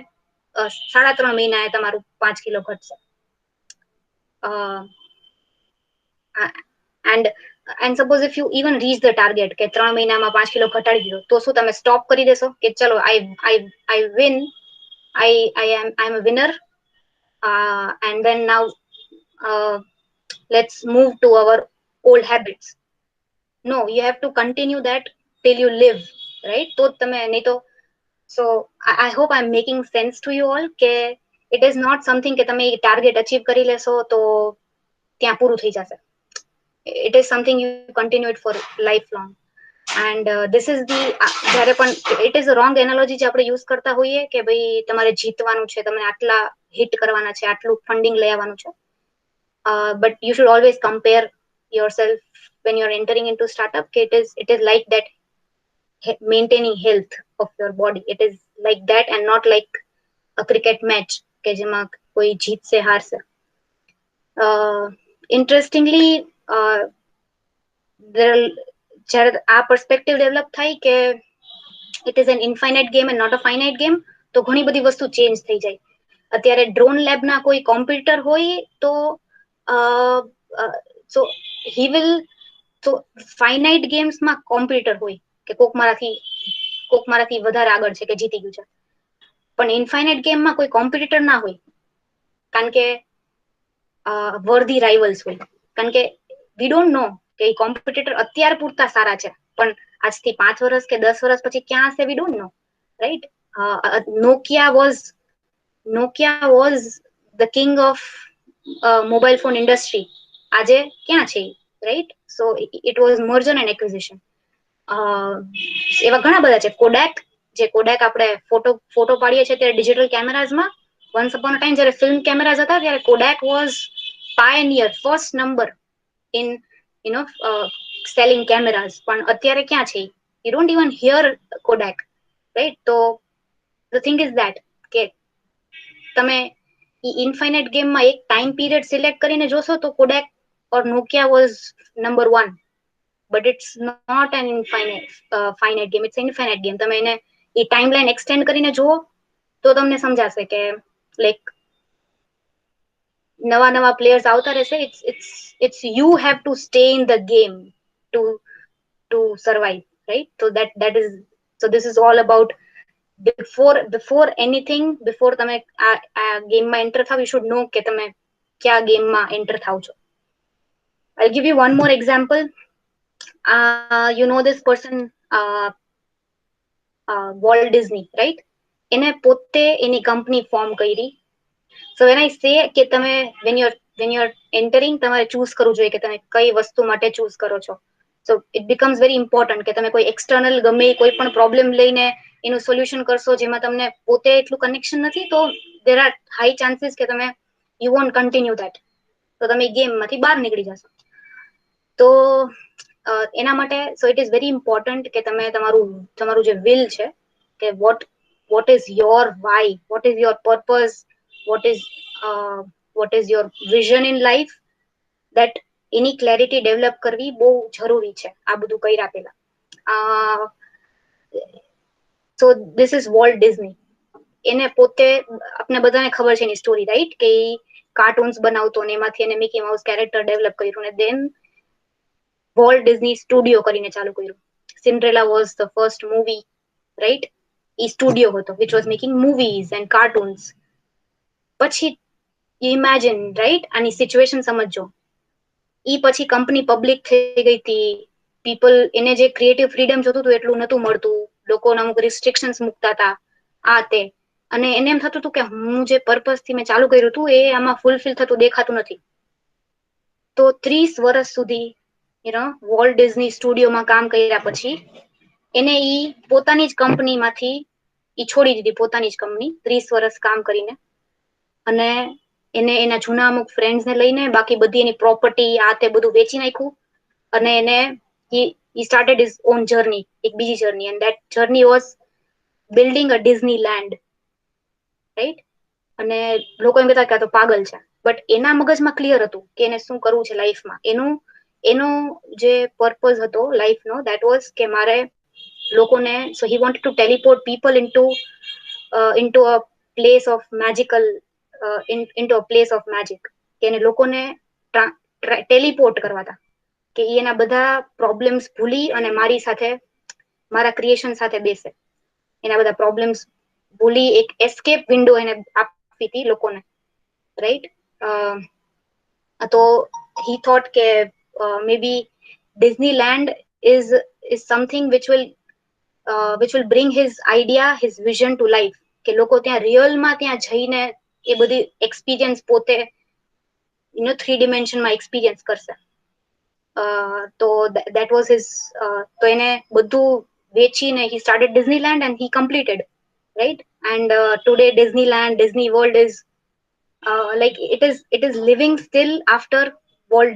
3.5 મહિના તમારું 5 કિલો ઘટશે. and suppose if you even reach the target કે 3 મહિનામાં 5 કિલો ઘટાડી દીધો, તો શું તમે સ્ટોપ કરી દેશો કે ચલો I win, I'm a winner, and then now let's move to our old habits? No, you have to continue that till you live, right? તો તમે નહીં તો so I hope I'm making sense to you all કે it is not something કે તમે target achieve કરી લેશો તો ત્યાં પૂરું થઈ જશે. It is something you continue it for lifelong. And this is the જ્યારે પણ it is a wrong analogy જે આપણે યુઝ કરતા હોઈએ કે ભાઈ તમારે જીતવાનું છે, તમને આટલા હિટ કરવાના છે, આટલું ફંડિંગ લઈ આવવાનું છે. But you should always compare yourself when you're entering into startup. It is like that maintaining health of your body. It is like that and not like a cricket match કે જેમાં કોઈ જીતશે હારશે. Interestingly, જ્યારે આ perspective develop થાય કે it is an infinite game and not a finite game, તો ઘણી બધી વસ્તુ ચેન્જ થઈ જાય. અત્યારે ડ્રોન લેબના કોઈ કોમ્પ્યુટર હોય તો સો હી વિલ, તો ફાઇનાઇટ ગેમ્સમાં કોમ્પ્યુટર હોય કે કોક મારાથી વધારે આગળ છે કે જીતી ગયું છે, પણ ઇન્ફાઇનાઇટ ગેમમાં કોઈ કોમ્પિટિટર ના હોય, કારણ કે વર્ધી રાઇવલ્સ હોય. કારણ કે વી ડોન્ટ નો કે એ કોમ્પિટિટર અત્યારે પૂરતા સારા છે, પણ આજથી 5 વર્ષ કે 10 વર્ષ પછી ક્યાં હશે we don't know, right? Nokia was the king of mobile phone industry. આજે ક્યાં છે, right? So it was merger and acquisition. એવા ઘણા બધા છે. કોડેક આપણે ફોટો પાડીએ છીએ ત્યારે ડિજિટલ કેમેરાઝમાં, once upon a time જ્યારે ફિલ્મ કેમેરાઝ હતા ત્યારે કોડેક was pioneer, first number in selling cameras. પણ અત્યારે ક્યાં છે? You don't even hear Kodak, right? So the thing is that કે તમે ઈ ઇન્ફાઇનાઇટ ગેમમાં એક ટાઈમ પીરિયડ સિલેક્ટ કરીને જોશો તો કોડેક or Nokia was number 1, but it's not an finite game, it's an infinite game. તમે એને ઈ ટાઈમલાઈન એક્સટેન્ડ કરીને જુઓ તો તમને સમજાશે કે લાઈક નવા પ્લેયર્સ આવતા રહેશે. It's you have to stay in the game to survive, right? So this is all about before anything, before તમે આ ગેમમાં એન્ટર થાવ, you should know કે તમે ક્યાં ગેમમાં એન્ટર થાવ છો. I'll give you one more example. You know this person, Walt Disney, right? એને પોતે એની કંપની ફોર્મ કરી. So when I say કે તમે when you're entering, તમારે ચૂઝ કરવું જોઈએ કે તમે કઈ વસ્તુ માટે ચૂઝ કરો છો. So it becomes very important કે તમે કોઈ એક્સટર્નલ ગમે કોઈ પણ પ્રોબ્લેમ લઈને એનું સોલ્યુશન કરશો જેમાં તમને પોતે એટલું કનેક્શન નથી, તો there are high chances કે તમે you won't continue that. તો તમે ગેમમાંથી બહાર નીકળી જશો. તો એના માટે so it is very important કે તમે તમારું જે will છે કે what is your why, what is your purpose, what is your vision in life, that any clarity develop કરવી બહુ જરૂરી છે આ બધું કર્યા પહેલા. So this is Walt Disney. એને પોતે આપણે બધાને ખબર છે એની સ્ટોરી, રાઈટ? કે કાર્ટૂન્સ બનાવતો ને એમાંથી એને મિકી માઉસ કેરેક્ટર ડેવલપ કર્યું ને દેન વોલ્ટ ડિઝની સ્ટુડિયો કરીને ચાલુ કર્યું. Cinderella was the first movie, right? E studio હતો which was making movies and cartoons. પછી ઇમેજિન, રાઈટ? આની સિચ્યુએશન સમજો. ઈ પછી કંપની પબ્લિક થઈ ગઈ હતી, પીપલ એને જે ક્રિએટિવ ફ્રીડમ જોતું હતું એટલું નતું મળતું, લોકોને અમુક રિસ્ટ્રિક્શન્સ મૂકતા હતા આ તે, અને એને એમ થતું હતું કે હું જે પર્પસ થી મેં ચાલુ કર્યું હતું એ આમાં ફૂલફિલ થતું દેખાતું નથી. તો 30 વર્ષ સુધી વોલ્ટ ડિઝની સ્ટુડિયોમાં કામ કર્યા પછી એને ઈ પોતાની જ કંપનીમાંથી ઈ છોડી દીધી, પોતાની જ કંપની 30 વર્ષ કામ કરીને, અને એને એના જૂના અમુક ફ્રેન્ડ્સને લઈને બાકી બધી એની પ્રોપર્ટી આ તે બધું વેચી નાખ્યું, અને એને he started his own journey, એક બીજી journey, and that journey was building a Disneyland, right? અને લોકો એમ કહેતા કે આ તો પાગલ છે, બટ એના મગજમાં ક્લિયર હતું કે એને શું કરવું છે લાઈફમાં. એનો જે પર્પઝ હતો લાઈફનો દેટ વોઝ કે મારે લોકોને, so he wanted to teleport people into a place of magical, into a place of magic, કે એને લોકોને ટેલિપોર્ટ કરવા હતા, કે એના બધા પ્રોબ્લેમ્સ ભૂલી અને મારી સાથે, મારા ક્રિએશન સાથે બેસે, એના બધા પ્રોબ્લેમ્સ ભૂલી એક એસ્કેપ વિન્ડો એને આપી હતી લોકોને, રાઈટ. તો he thought કે maybe Disneyland is something which will bring his idea, his vision to life, કે લોકો ત્યાં રિયલમાં ત્યાં જઈને એ બધી એક્સપિરિયન્સ પોતે થ્રી ડિમેન્શનમાં એક્સપિરિયન્સ કરશે. તો that was his, તો એને બધું વેચીને he started Disneyland and he completed, right. And today Disneyland, Disney World is like it is living still after Walt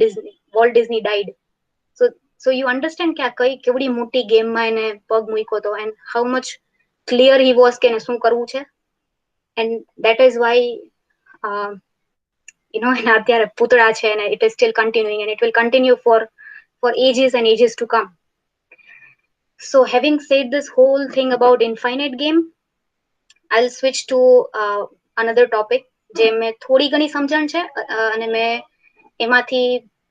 Disney died. So you understand કે આ કેવડી મોટી ગેમમાં એને પગ મૂક્યો હતો, and how much clear he was કે એને શું કરવું છે. And that is why એના અત્યારે પૂતળા છે, and it is still continuing and it will continue for ages and ages to come. So having said this whole thing about Infinite Game, I'll switch to another topic જે મેં થોડી ઘણી સમજણ છે, અને મેં એમાંથી,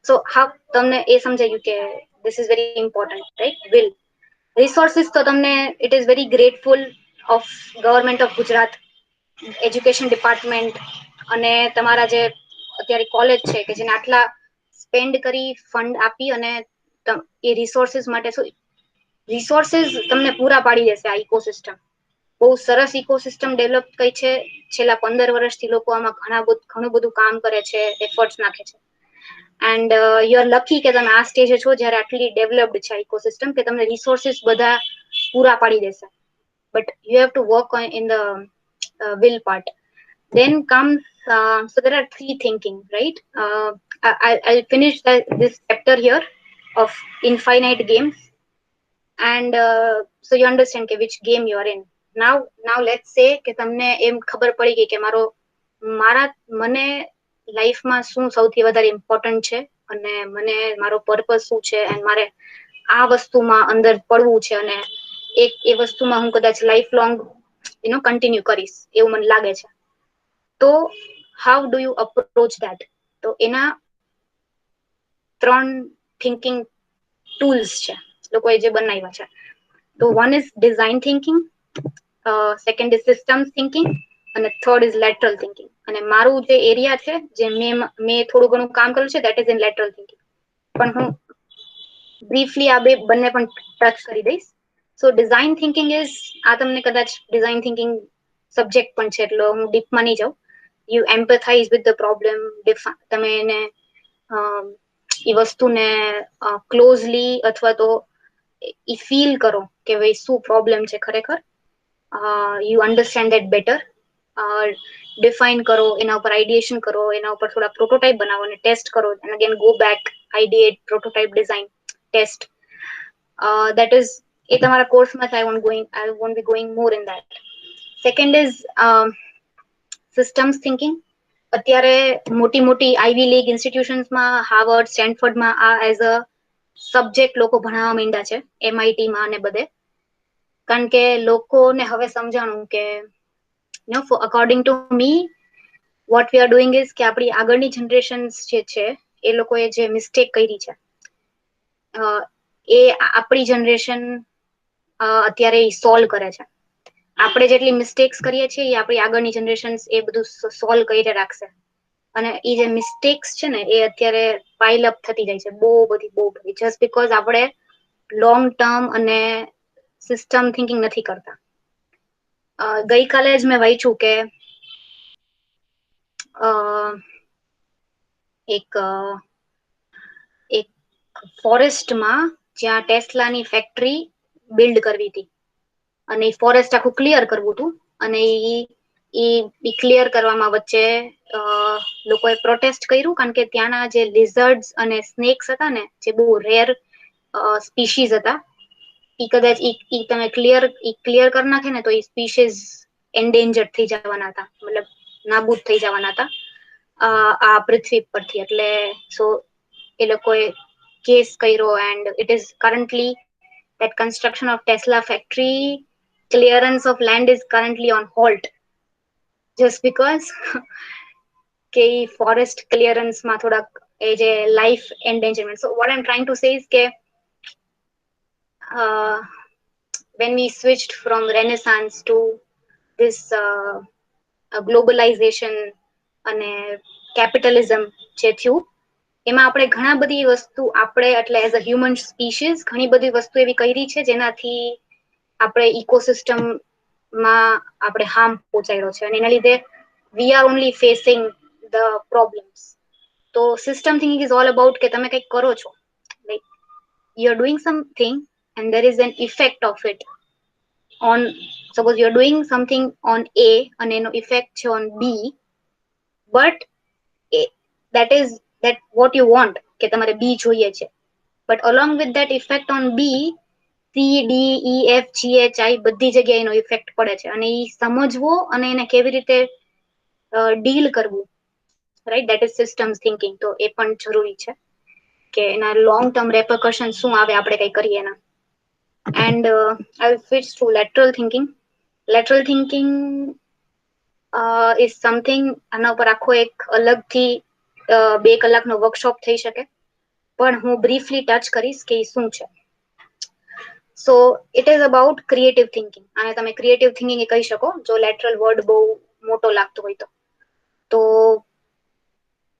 so how તમને એ સમજાયું કે this is very important, right. Will resources, તો તમને it is very grateful of Government of Gujarat, Education Department, અને તમારા જે અત્યારે કોલેજ છે કે જેને આટલા સ્પેન્ડ કરી ફંડ આપી અને એ રિસોર્સિસ માટે, શું રિસોર્સિસ તમને પૂરા પાડી દેશે આ ઇકોસિસ્ટમ. બહુ સરસ ઇકોસિસ્ટમ ડેવલપ થઈ છે. છેલ્લા 15 વર્ષથી લોકો આમાં ઘણું બધું કામ કરે છે, એફર્ટ્સ નાખે છે. એન્ડ યુ આર લકી કે તમે આ સ્ટેજે છો જ્યારે આટલી ડેવલપ્ડ છે આ ઇકોસિસ્ટમ, કે તમને રિસોર્સિસ બધા પૂરા પાડી દેશે. But you have to work in the will part. Then comes, so there are 3 thinking, right. I'll finish this chapter here of Infinite Games, and so you understand કે which game you are in. Now let's say કે તમને એમ ખબર પડી ગઈ કે મને લાઈફમાં શું સૌથી વધારે ઇમ્પોર્ટન્ટ છે, અને મને મારો પર્પઝ શું છે, અને મારે આ વસ્તુમાં અંદર પડવું છે, અને એ વસ્તુમાં હું કદાચ લાઈફ લોંગ કન્ટિન્યુ કરીશ એવું મને લાગે છે. તો how do you approach that? તો એના 3 થિંકિંગ ટૂલ્સ છે લોકોએ જે બનાવ્યા છે. તો one is design thinking, second is systems thinking, અને third is lateral thinking. અને મારું જે એરિયા છે, જે મેં થોડું ઘણું કામ કર્યું છે, that is in lateral thinking. પણ હું બ્રીફલી આ બંને પણ ટચ કરી દઈશ. સો ડિઝાઇન થિંકિંગ ઇઝ, આ તમને કદાચ ડિઝાઇન થિંકિંગ સબ્જેક્ટ પણ છે, એટલે હું ડીપમાં નહીં જાઉં. યુ એમ્પેથાઇઝ વિથ ધ પ્રોબ્લેમ, તમે એને એ વસ્તુને ક્લોઝલી અથવા તો એ ફીલ કરો કે ભાઈ શું પ્રોબ્લેમ છે ખરેખર. You understand that better, define કરો, એના ઉપર આઈડિએશન કરો, એના ઉપર થોડા પ્રોટોટાઇપ બનાવો અને ટેસ્ટ કરો, and again go back, ideate, prototype, design, test. That is એ તમારા કોર્સમાં I won't be going more in that. Second is systems thinking. અત્યારે મોટી આઈવી લીગ ઇન્સ્ટિટ્યુશન્સમાં, હાર્વર્ડ, સ્ટેનફોર્ડમાં આ એઝ અ સબ્જેક્ટ લોકો ભણાવવા માંડ્યા છે, MIT-માં અને બધે. કારણ કે લોકોને હવે સમજાણું કે according to me what we are doing is કે આપણી આગળની જનરેશન્સ જે છે એ લોકોએ જે મિસ્ટેક કરી છે એ આપણી જનરેશન અત્યારે સોલ્વ કરે છે. આપણે જેટલી મિસ્ટેક્સ કરીએ છીએ એ આપણી આગળની જનરેશન્સ એ બધું સોલ્વ કરીને રાખશે. અને એ જે મિસ્ટેક્સ છે ને એ અત્યારે પાઇલ અપ થતી જાય છે બહુ બધી જસ્ટ બીકોઝ આપણે લોંગ ટર્મ અને સિસ્ટમ થિંકિંગ નથી કરતા. ગઈકાલે જ મેં વાંચ્યું કે એક ફોરેસ્ટમાં જ્યાં ટેસ્લાની ફેક્ટરી બિલ્ડ કરવી હતી અને એ ફોરેસ્ટ આખું ક્લિયર કરવું હતું, અને એ ક્લિયર કરવામાં વચ્ચે લોકોએ પ્રોટેસ્ટ કર્યું કારણ કે ત્યાંના જે લિઝર્ડ્સ અને સ્નેક્સ હતા ને, જે બહુ રેર સ્પીશીઝ હતા, એ કદાચ તમે ક્લિયર કરી નાખે ને તો એ સ્પીશીઝ એન્ડેન્જર્ડ થઈ જવાના હતા, મતલબ નાબૂદ થઈ જવાના હતા. આ પૃથ્વી પરથી. એટલે સો એ લોકોએ કેસ કર્યો and it is currently that construction of Tesla factory, clearance of land is currently on halt just because કે forest clearance માં થોડાક એ જે life endangerment. So what I'm trying to say is કે when we switched from Renaissance to this globalization અને capitalism જે થયું, એમાં આપણે ઘણા બધી વસ્તુ આપણે એટલે એઝ અ હ્યુમન સ્પીશીઝ ઘણી બધી વસ્તુ એવી કરી છે જેનાથી આપણે ઇકોસિસ્ટમ માં આપણે હાર્મ પહોંચાડ્યો છે અને એના લીધે we are only facing the problems. તો system thinking is all about કે તમે કંઈક કરો છો, like you are doing something and there is an effect of it on, suppose you are doing something on A અને એનો effect છે on B, but that is that what you want કે તમારે બી જોઈએ છે, but along with that effect on B, C, D, E, F, G, H, I બધી જગ્યાએ એનો ઇફેક્ટ પડે છે અને એ સમજવો અને એને કેવી રીતે ડીલ કરવું, right, that is systems thinking. તો એ પણ જરૂરી છે કે એના લોંગ ટર્મ રેપરકશન શું આવે આપણે કઈ કરીએ એના. And I will switch to lateral thinking. Lateral thinking is something, આના ઉપર આખો એક અલગથી 2 કલાકનો વર્કશોપ થઈ શકે, પણ હું બ્રીફલી ટચ કરીશ કે શું છે. So it is about creative thinking. આને તમે ક્રિએટિવ થિંકિંગ કહી શકો જો લેટરલ વર્ડ બહુ મોટો લાગતો હોય તો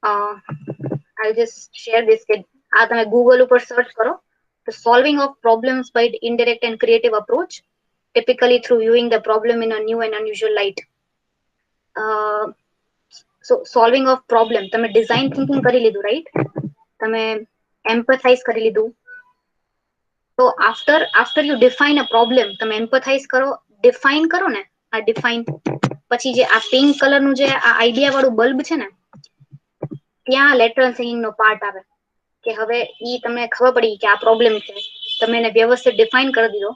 આઈ જસ્ટ શેર ધીસ કે આ તમે ગૂગલ ઉપર સર્ચ કરો તો solving of problems by indirect and creative approach, typically through viewing the problem in a new and unusual light. So solving of problem, તમે ડિઝાઇન થિંકિંગ કરી લીધું, right, તમે એમ્પથાઇઝ કરી લીધું. તો after you define a problem, તમે empathise કરો, define કરો ને, આ ડિફાઇન પછી જે આ પિંક કલરનું જે આ આઈડિયા વાળું બલ્બ છે ને, ત્યાં લેટરલ થિંકિંગ નો પાર્ટ આવે કે હવે ઈ તમને ખબર પડી કે આ પ્રોબ્લેમ છે, તમે એને વ્યવસ્થિત ડિફાઇન કરી દીધો,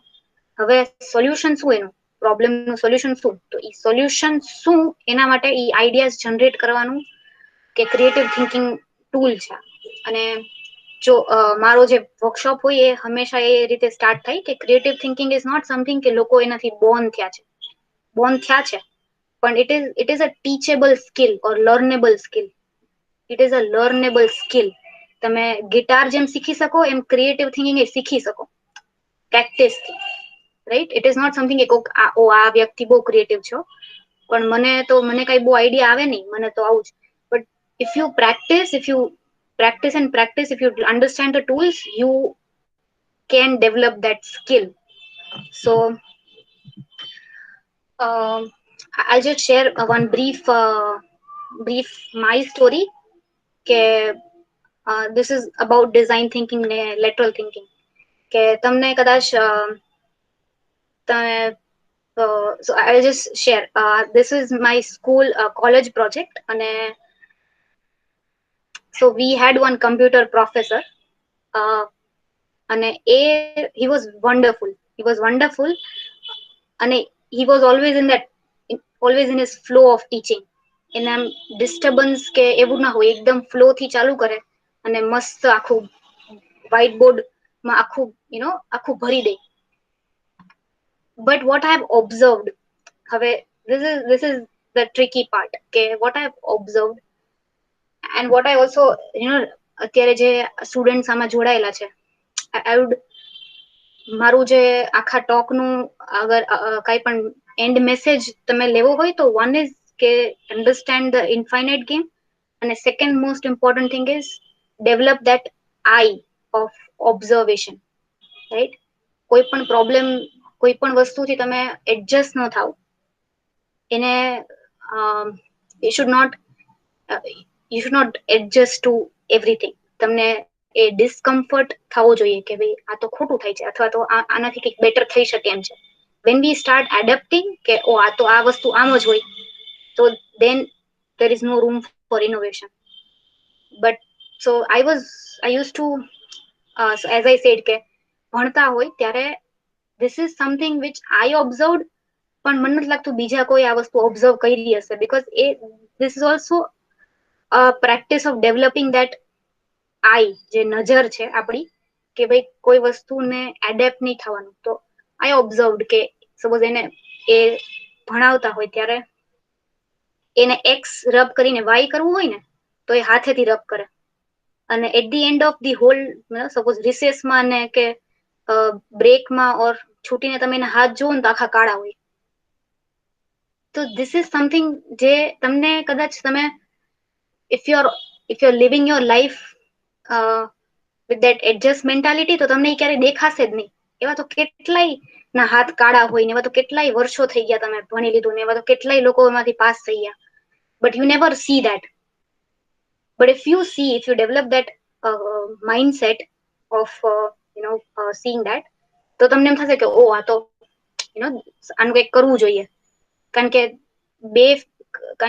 હવે સોલ્યુશન શું એનું, પ્રોબ્લેમનું સોલ્યુશન શું, તો ઈ સોલ્યુશન શું એના માટે ઈ આઈડિયાઝ જનરેટ કરવાનું કે ક્રિએટિવ થિંકિંગ ટૂલ છે. અને જો મારો જે વર્કશોપ હોય એ હંમેશા એ રીતે સ્ટાર્ટ થાય કે creative thinking is not something કે લોકો એનાથી બોર્ન થયા છે, પણ it is a teachable skill or learnable skill. It is a learnable skill. તમે ગિટાર જેમ શીખી શકો એમ ક્રિએટિવ થિંકિંગ એ શીખી શકો પ્રેક્ટિસથી, right. It is not something કે આ વ્યક્તિ બહુ ક્રિએટિવ છે પણ મને કઈ બહુ આઈડિયા આવે નહીં, મને તો આવું જ. But if you practice and practice, if you understand the tools, you can develop that skill. So I'll just share one brief my story કે this is about design thinking ને lateral thinking કે તમને કદાચ so I'll just share this is my school college project અને so we had one computer professor and he was wonderful and he was always in his flow of teaching. એના disturbance કે એવું ના હોય, એકદમ ફ્લો થી ચાલુ કરે અને મસ્ત આખું વ્હાઇટ બોર્ડ માં આખું ભરી દે. But what I have observed, હવે this is the tricky part કે what I have observed and what I also અત્યારે જે સ્ટુડન્ટ્સ આમાં જોડાયેલા છે, I would મારું જે આખા ટોકનું અગર કઈ પણ એન્ડ મેસેજ તમે લેવો હોય તો one is કે understand the infinite game and second most important thing is develop that eye of observation, right. કોઈ પણ પ્રોબ્લેમ, કોઈ પણ વસ્તુથી તમે એડજસ્ટ ન થાવ એને you should not adjust to everything. તમને એ ડિસ્કમ્ફર્ટ થવો જોઈએ કે ભાઈ આ તો ખોટું થાય છે અથવા તો આનાથી કંઈક બેટર થઈ શકે એમ છે. when we start adapting કે આ તો આ વસ્તુ આમ જ હોય, so then there is no room for innovation. But so I used to so as I said કે ભણતા હોય ત્યારે this is something which I observed, પણ મને નથી લાગતું બીજા કોઈ આ વસ્તુ ઓબ્ઝર્વ કરી હશે, because this is also practice of developing that eye, જે નજર છે આપણી, કે ભાઈ કોઈ વસ્તુને એડેપ્ટ નહીં થવાનું. તો આઈ ઓબ્ઝર્વડ કે સપોઝ એને એ ભણાવતા હોય ત્યારે એને એક્સ રબ કરીને વાય કરવું હોય ને તો એ હાથેથી રબ કરે, અને at the end of the whole suppose રિસેસમાં ને કે બ્રેકમાં ઓર છૂટીને તમે એના હાથ જુઓ ને તો આખા કાળા હોય. તો ધીસ ઇઝ સમથિંગ જે તમને કદાચ તમે if you're living your life with that adjust mentality તો તમને ક્યારે દેખાશે જ નહીં. એવા તો કેટલાય ના હાથ કાળા હોય ને એવા તો કેટલાય વર્ષો થઈ ગયા તમે ભણી લીધું ને એવા તો કેટલાય લોકો એમાંથી પાસ થઈ ગયા, but you never see that. But if you develop that mindset of seeing that, તો તમને એમ થશે કે ઓ આ તો આનું કંઈક કરવું જોઈએ. કારણ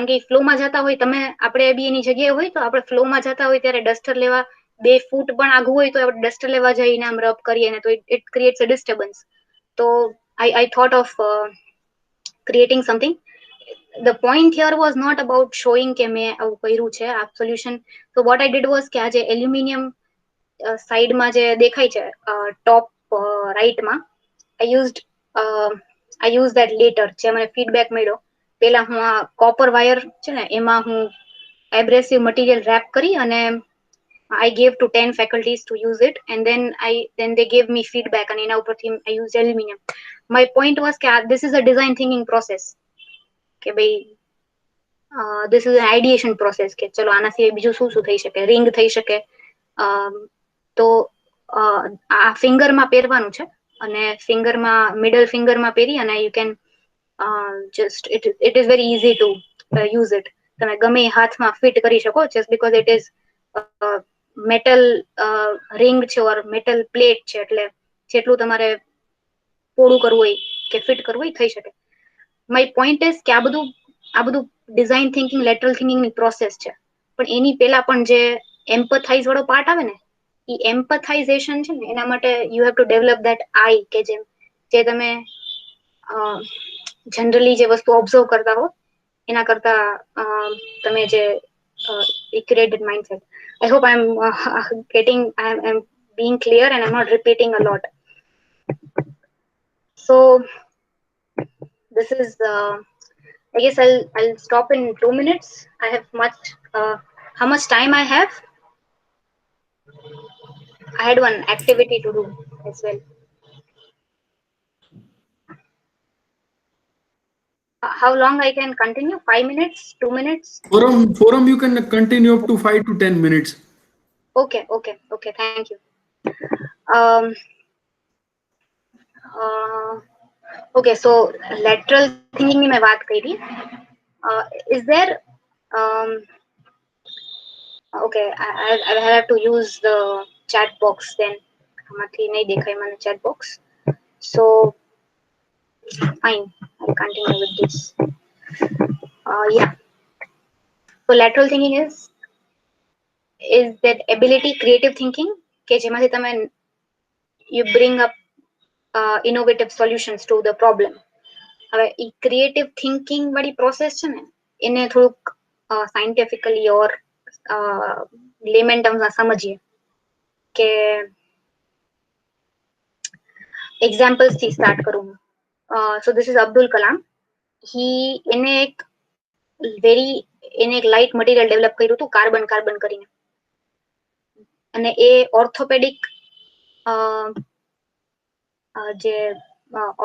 કે ફ્લોમાં જતા હોય, તમે આપણે બી એની જગ્યાએ હોય તો આપણે ફ્લોમાં જતા હોય ત્યારે ડસ્ટર લેવા 2 ફૂટ પણ આઘું હોય તો આપણે ડસ્ટર લેવા જઈને આમ રબ કરીએ ને તો ઇટ ક્રિએટ્સ અ ડિસ્ટર્બન્સ. તો I thought of creating something. The point here was not about showing કે મેં આવું કર્યું છે આ solution. So what I did was કે આ જે એલ્યુમિનિયમ સાઈડમાં જે દેખાય છે ટોપ રાઈટમાં, I used that later જે મને ફીડબેક મળ્યો. પેલા હું આ કોપર વાયર છે ને એમાં હું એબ્રેસિવ મટીરિયલ રેપ કરી અને I gave to 10 faculties to use it, and then they gave me feedback and એના ઉપરથી I used aluminum. My point was કે this is a design thinking process, કે ભાઈ this is an ideation process કે ચલો આના સિવાય બીજું શું થઈ શકે, રિંગ થઈ શકે. તો આ ફિંગરમાં પહેરવાનું છે અને ફિંગરમાં મિડલ ફિંગરમાં પહેરી અને you can just it is very easy to use it. તમે ગમે હાથમાં ફિટ કરી શકો just because it is metal ring છે ઓર મેટલ પ્લેટ છે, એટલે જેટલું તમારે પોળું કરવું હોય કે ફિટ કરવું હોય થઈ શકે. માય પોઈન્ટ ઇઝ કે આ બધું ડિઝાઇન થિંકિંગ લેટરલ થિંકિંગ ની પ્રોસેસ છે, પણ એની પહેલા પણ જે એમ્પથાઇઝ વાળો પાર્ટ આવે ને, એ એમ્પથાઇઝેશન છે ને એના માટે you have to develop that I, કે જે તમે જનરલી જે વસ્તુ ઓબ્ઝર્વ કરતા હો એના કરતા તમે જે created mindset. I hope I'm being clear and I'm not repeating a lot. So this is I guess I'll stop in 2 minutes. I have how much time I have? I had one activity to do as well. How long I can continue? 5 minutes? 2 minutes? Forum you can continue up to 5 to 10 minutes. Okay, thank you. Okay, so lateral thinking ની મેં વાત કરી. Is there okay, I have to use the chat box then. આમાંથી નહીં દેખાય મને chat box. So fine, I'll continue with this. Yeah. So lateral thinking is that ability, creative thinking, કે જેમાંથી તમે you bring up innovative solutions to the problem. હવે ઈ creative thinking વાળી process છે ને એને થોડુંક સાયન્ટિફિકલી ઓર લેમેન ટર્મ્સમાં સમજીએ કે એક્ઝામ્પલ્સ થી સ્ટાર્ટ કરું. So this is Abdul Kalam. એને એક લાઇટ મટીરિયલ ડેવલપ કર્યું હતું કાર્બન કરીને, અને એ ઓર્થોપેડિક જે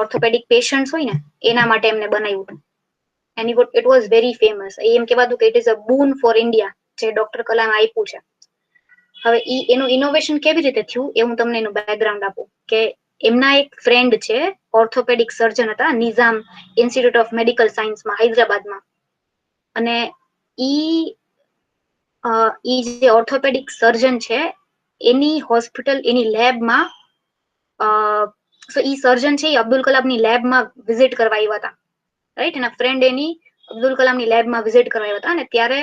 ઓર્થોપેડિક પેશન્ટ્સ હોય ને એના માટે એમને બનાવ્યું હતું. And it was very famous. એમ કહેવાતું કે it is a boon for India જે ડોક્ટર કલામ આપ્યું છે. હવે એનું ઇનોવેશન કેવી રીતે થયું એ હું તમને એનું બેકગ્રાઉન્ડ આપું કે એમના એક ફ્રેન્ડ છે ઓર્થોપેડિક સર્જન હતા નિઝામ ઇન્સ્ટિટ્યૂટ ઓફ મેડિકલ સાયન્સમાં હૈદરાબાદમાં, અને ઈ જે ઓર્થોપેડિક સર્જન છે એની હોસ્પિટલ એની લેબમાં સો ઈ સર્જન છે એ અબ્દુલ કલામની લેબમાં વિઝિટ કરવા આવ્યા હતા, રાઈટ. એના ફ્રેન્ડ એની અબ્દુલ કલામની લેબમાં વિઝિટ કરવા આવ્યા હતા, અને ત્યારે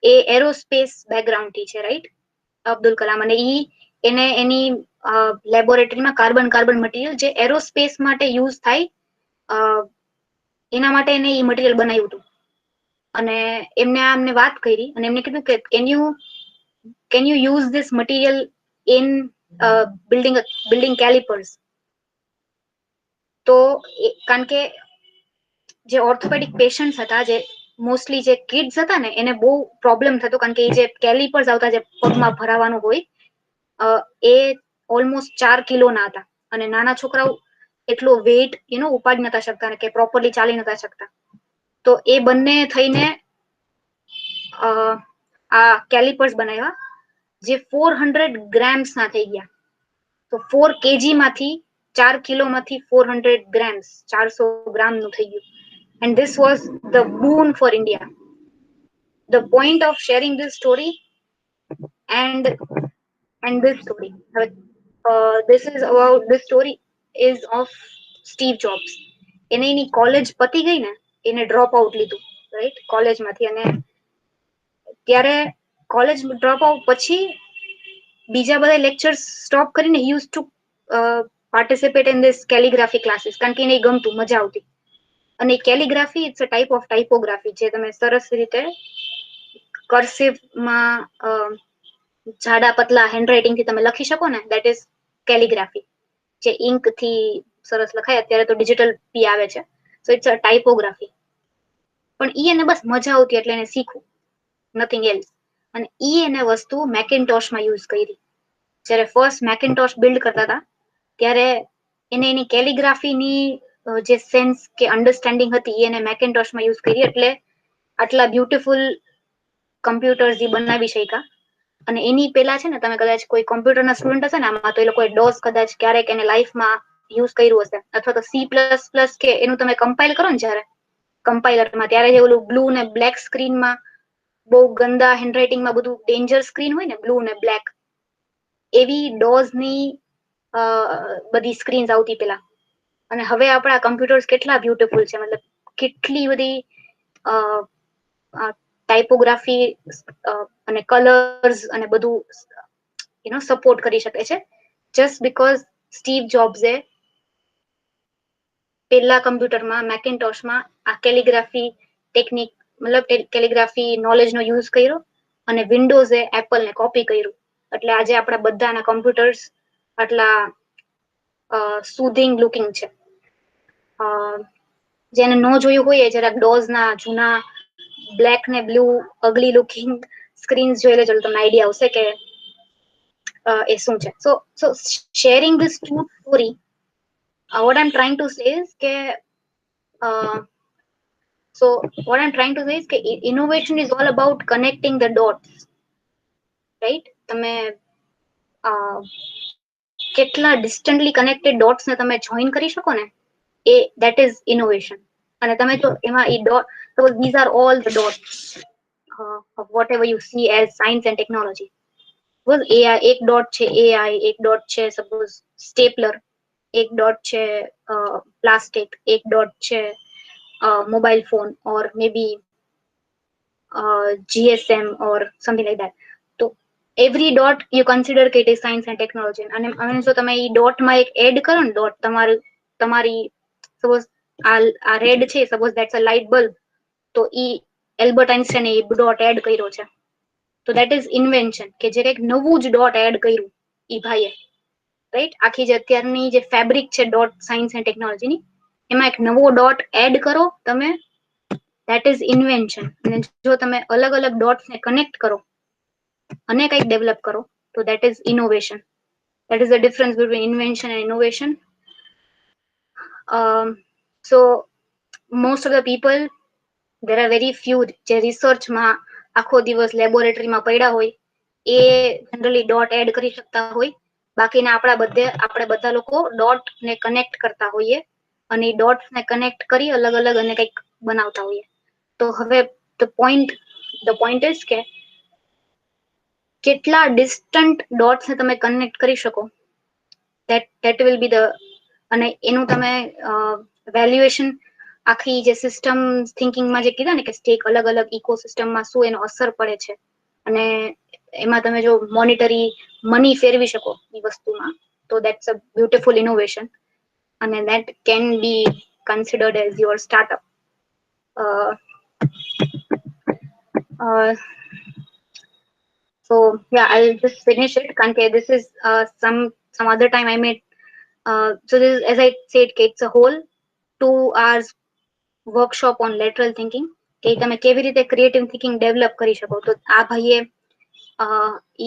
એ એરોસ્પેસ બેકગ્રાઉન્ડ થી છે, રાઈટ, અબ્દુલ કલામ. અને એને એની લેબોરેટરીમાં કાર્બન મટીરિયલ જે એરોસ્પેસ માટે યુઝ થાય એના માટે એને ઈ મટીરિયલ બનાવ્યું હતું. અને એમને અમને વાત કરી અને એમને કીધું કે can you use this material in building calipers. તો કારણ કે જે ઓર્થોપેડિક પેશન્ટ્સ હતા, જે મોસ્ટલી જે કિડ્સ હતા ને, એને બહુ પ્રોબ્લેમ થતો કારણ કે એ જે કેલિપર્સ આવતા જે પગમાં ભરાવાનું હોય એ ઓલમોસ્ટ 4 કિલોના હતા અને નાના છોકરાઓ એટલો વેઇટ ઉપાડી નતા શકતા કે પ્રોપરલી ચાલી નતા શકતા. તો એ બંને થઈને આ કેલિપર્સ બનાવ્યા જે 400 ગ્રામ્સ ના થઈ ગયા. તો 4 kg માંથી 4 કિલો માંથી 400 ગ્રામ્સ 400 ગ્રામ નું થઈ ગયું. And this was the boon for India. The point of sharing this story and this story, this story is of Steve Jobs. એને એની કોલેજ પતી ગઈ ને, એને ડ્રોપ આઉટ લીધું, રાઈટ, કોલેજમાંથી. અને ત્યારે કોલેજ ડ્રોપ આઉટ પછી બીજા બધા લેક્ચર્સ સ્ટોપ કરીને he used to participate in this calligraphy classes કારણ કે એને ગમતું, મજા આવતી. અને calligraphy it's a type of typography, જે તમે સરસ રીતે કર્સિવમાં જાડા પતલા હેન્ડરાઇટિંગ થી તમે લખી શકો ને, દેટ ઇઝ કેલિગ્રાફી. જે ઇન્ક થી સરસ લખાય, અત્યારે તો ડિજિટલ પી આવે છે, સો ઇટ્સ અ ટાઇપોગ્રાફી. પણ ઈ એને બસ મજા આવતી એટલે એને શીખવું, નથિંગ એલ્સ. અને ઈ એને વસ્તુ મેકિન્ટોશમાં યુઝ કરી. જ્યારે ફર્સ્ટ મેકિન્ટોશ બિલ્ડ કરતા હતા ત્યારે એને એની કેલિગ્રાફીની જે સેન્સ કે અન્ડરસ્ટેન્ડિંગ હતી એને મેકિન્ટોશમાં યુઝ કરી, એટલે આટલા બ્યુટીફુલ કમ્પ્યુટર્સ જે બનાવી શક્યા. અને એની પેલા છે ને, તમે કદાચ કોઈ કોમ્પ્યુટરના સ્ટુડન્ટ હશે ને આમાં, તો એ લોકોએ ડોસ કદાચ ક્યારેક એને લાઈફમાં યુઝ કર્યું હશે, અથવા તો C++ કે એનું તમે કમ્પાઇલ કરો ને જ્યારે કમ્પાઇલરમાં, ત્યારે જે ઓલું બ્લુ ને બ્લેક સ્ક્રીનમાં બહુ ગંદા હેન્ડરાઇટિંગમાં બધું ડેન્જર સ્ક્રીન હોય ને, બ્લુ ને બ્લેક, એવી ડોઝની બધી સ્ક્રીન્સ આવતી પેલા. અને હવે આપણા કમ્પ્યુટર્સ કેટલા બ્યુટીફુલ છે, મતલબ કેટલી બધી ટાઇપોગ્રાફી અને કલર્સ અને બધું સપોર્ટ કરી શકે છે, જસ્ટ બીકોઝ સ્ટીવ જોબ્સે પેલા કમ્પ્યુટરમાં મેકિન્ટોશમાં આ કેલિગ્રાફી ટેકનિક, મતલબ કેલિગ્રાફી નોલેજનો યુઝ કર્યો, અને વિન્ડોઝે એપલને કોપી કર્યું. એટલે આજે આપણા બધાના કમ્પ્યુટર્સ આટલા સુધિંગ લુકિંગ છે. જેને ન જોયું હોય એ જરાક ડોઝના જૂના બ્લેક ને બ્લુ અગલી લુકિંગ સ્ક્રીન્સ જોઈ લેજો, તમને આઈડિયા આવશે કે એ શું છે. So sharing this true story, what I'm trying to say is કે innovation is all about connecting the dots, right? તમે કેટલા ડિસ્ટન્ટલી કનેક્ટેડ ડોટ્સ ને તમે જોઈન કરી શકો ને, એ that is innovation. અને તમે તો એમાં એ dot, so these are all the dots of whatever you see as science and technology. Suppose AI, એક ડોટ છે AI, એક ડોટ છે સપોઝ સ્ટેપલર, એક ડોટ છે પ્લાસ્ટિક, એક ડોટ છે mobile phone, or maybe GSM or something like that. તો every dot you consider કે it is science and technology. અને જો તમે એ ડોટમાં એક એડ કરો ને, ડોટ તમારી સપોઝ આ રેડ છે, suppose that's a light bulb, તો ઈ એલ્બર્ટ આઇન્સ્ટાઈને એ ડોટ એડ કર્યો છે. તો દેટ ઇઝ ઇન્વેન્શન, કે જે કંઈક નવું જ ડોટ એડ કર્યું ઈ ભાઈએ, રાઈટ? આખી જે અત્યારની જે ફેબ્રિક છે ડોટ સાયન્સ એન્ડ ટેકનોલોજીની, એમાં એક નવો ડોટ એડ કરો તમે, દેટ ઇઝ ઇન્વેન્શન. અને જો તમે અલગ અલગ ડોટ્સને કનેક્ટ કરો અને કંઈક ડેવલપ કરો, તો that is innovation. That is the difference between invention and innovation. So most of the people, there are very few જે રિસર્ચમાં આખો દિવસ લેબોરેટરીમાં પડ્યા હોય, એ જનરલી ડોટ એડ કરી શકતા હોય. બાકીના આપણે બધા લોકો ડોટ ને કનેક્ટ કરતા હોઈએ, અને ડોટ્સ ને કનેક્ટ કરી અલગ અલગ અને કંઈક બનાવતા હોઈએ. તો હવે the point is કે કેટલા ડિસ્ટન્ટ ડોટ્સ ને તમે કનેક્ટ કરી શકો, that will be the, અને એનું તમે વેલ્યુએશન આખી જે સિસ્ટમ થિંકિંગમાં જે કીધા ને કે સ્ટેક અલગ અલગ ઇકોસિસ્ટમમાં શું એનો અસર પડે છે, અને એમાં તમે જો મોનિટરી મની ફેરવી શકો એ વસ્તુમાં, તો દેટ્સ અ બ્યુટીફુલ ઇનોવેશન, અને that can be considered as your startup. So yeah, I'll just finish it. Kanke, this is some other time I made. So this is, as I said, it's a whole 2 hours workshop on lateral thinking. કે તમે કેવી રીતે creative thinking develop કરી શકો. તો આ ભાઈએ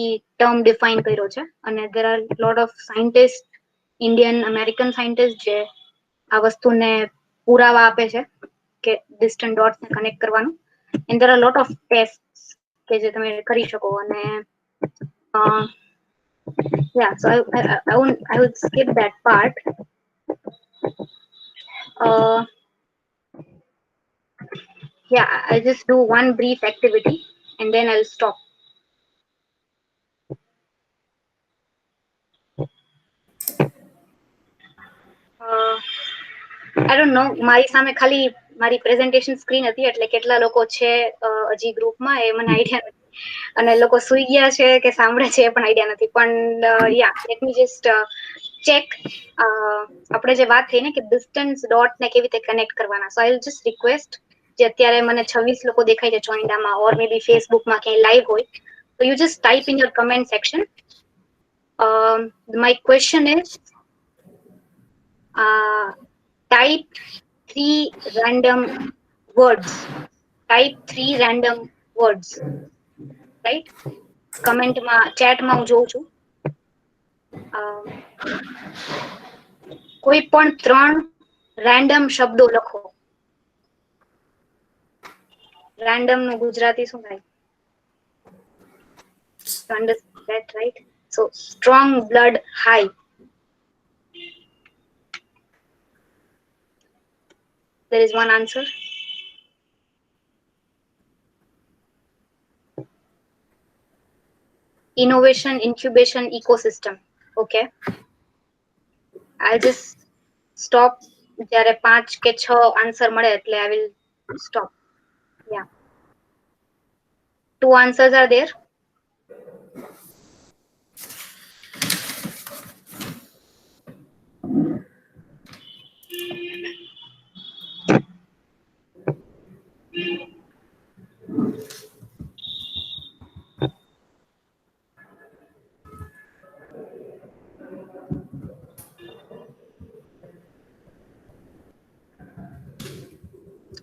ઈ term define કર્યો છે અને there are lot of scientists, Indian American scientists જે આ વસ્તુને પુરાવા આપે છે કે distant dots ને કનેક્ટ કરવાનું. and there are lot of tests કે જે તમે કરી શકો. અને yeah, so I would skip that part. Yeah, I'll just do one brief activity and then I'll stop. I don't know, મારી સામે ખાલી મારી પ્રેઝન્ટેશન સ્ક્રીન હતી એટલે કેટલા લોકો છે હજી ગ્રુપમાં એ મને આઈડિયા નથી અને લોકો સુઈ ગયા છે કે સાંભળે છે એ પણ આઈડિયા નથી. પણ યા લેટ મી જસ્ટ ચેક આપણે જે વાત થઈ ને કે ડિસ્ટન્સ ડોટ ને કેવી રીતે કનેક્ટ કરવાના. સો આઈ વિલ જસ્ટ રિક્વેસ્ટ જે અત્યારે મને 26 લોકો દેખાય છે જોઈન્ડામાં ઓર મે બી ફેસબુકમાં ક્યાંય લાઈવ હોય તો you just type in your comment section. My question is type 3 random words. Type 3 random words. Right? Comment ma chat ma હું જોઉં છું. કોઈ પણ 3 random શબ્દો લખો. Random નું ગુજરાતી શું થાય? Understand that, right? So strong blood high. There is one answer. Innovation, incubation, ecosystem. Okay. I'll just stop. જ્યારે 5 કે 6 આન્સર મળે એટલે I will stop. Yeah. 2 answers are there.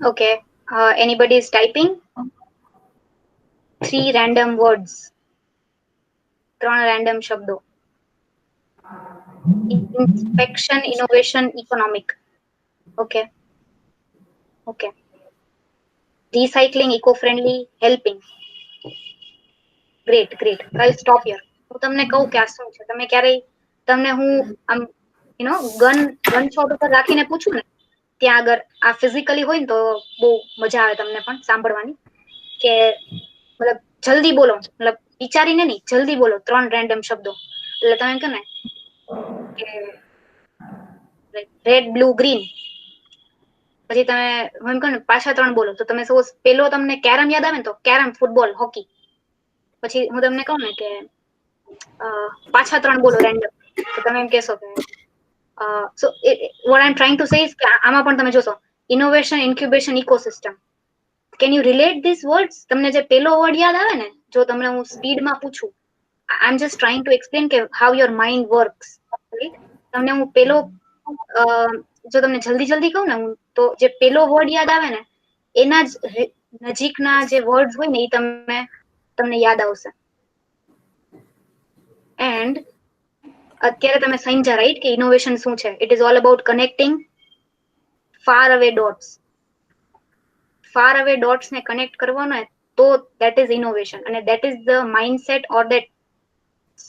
Okay. Anybody is typing? 3 random words. 3 random શબ્દો. Inspection, innovation, economic. Okay. Okay. Recycling, eco-friendly, helping. Great, great. I'll stop here. હું તમને કહું કે આ શું છે. તમે ક્યારેય તમને હું આમ ગન શોટ ઉપર રાખીને પૂછું ને ત્યાં આગળ આ ફિઝિકલી હોય ને તો બહુ મજા આવે તમને પણ સાંભળવાની કે મતલબ જલ્દી બોલો, મતલબ વિચારીને નહીં, જલ્દી બોલો 3 રેન્ડમ શબ્દો. એટલે તમે એમ કહો ને કે રેડ, બ્લુ, ગ્રીન, પછી તમે હું એમ કહું ને પાછા 3 બોલો તો તમે સપોઝ પેલો તમને કેરમ યાદ આવે ને તો કેરમ, ફૂટબોલ, હોકી. પછી હું તમને કહું ને કે પાછા 3 બોલો રેન્ડમ તો તમે એમ કહેશો કે so what I'm trying to say is કે આમાં પણ તમે જોશો innovation, incubation, ecosystem. Can you relate these words? તમને જે પેલો વર્ડ યાદ આવે ને જો તમને હું સ્પીડમાં પૂછું, I'm just trying to explain કે how your mind works, right? તમને હું પેલો જો તમને જલ્દી કહું ને તો જે પેલો વર્ડ યાદ આવે ને એના જ નજીકના જે વર્ડ્સ હોય ને એ તમને યાદ આવશે. એન્ડ અત્યારે તમે સમજ્યા રાઈટ કે ઇનોવેશન શું છે? It is all about connecting far away dots. Far away dots ને કનેક્ટ કરવાનો હોય તો દેટ ઇઝ ઇનોવેશન અને that is the mindset or that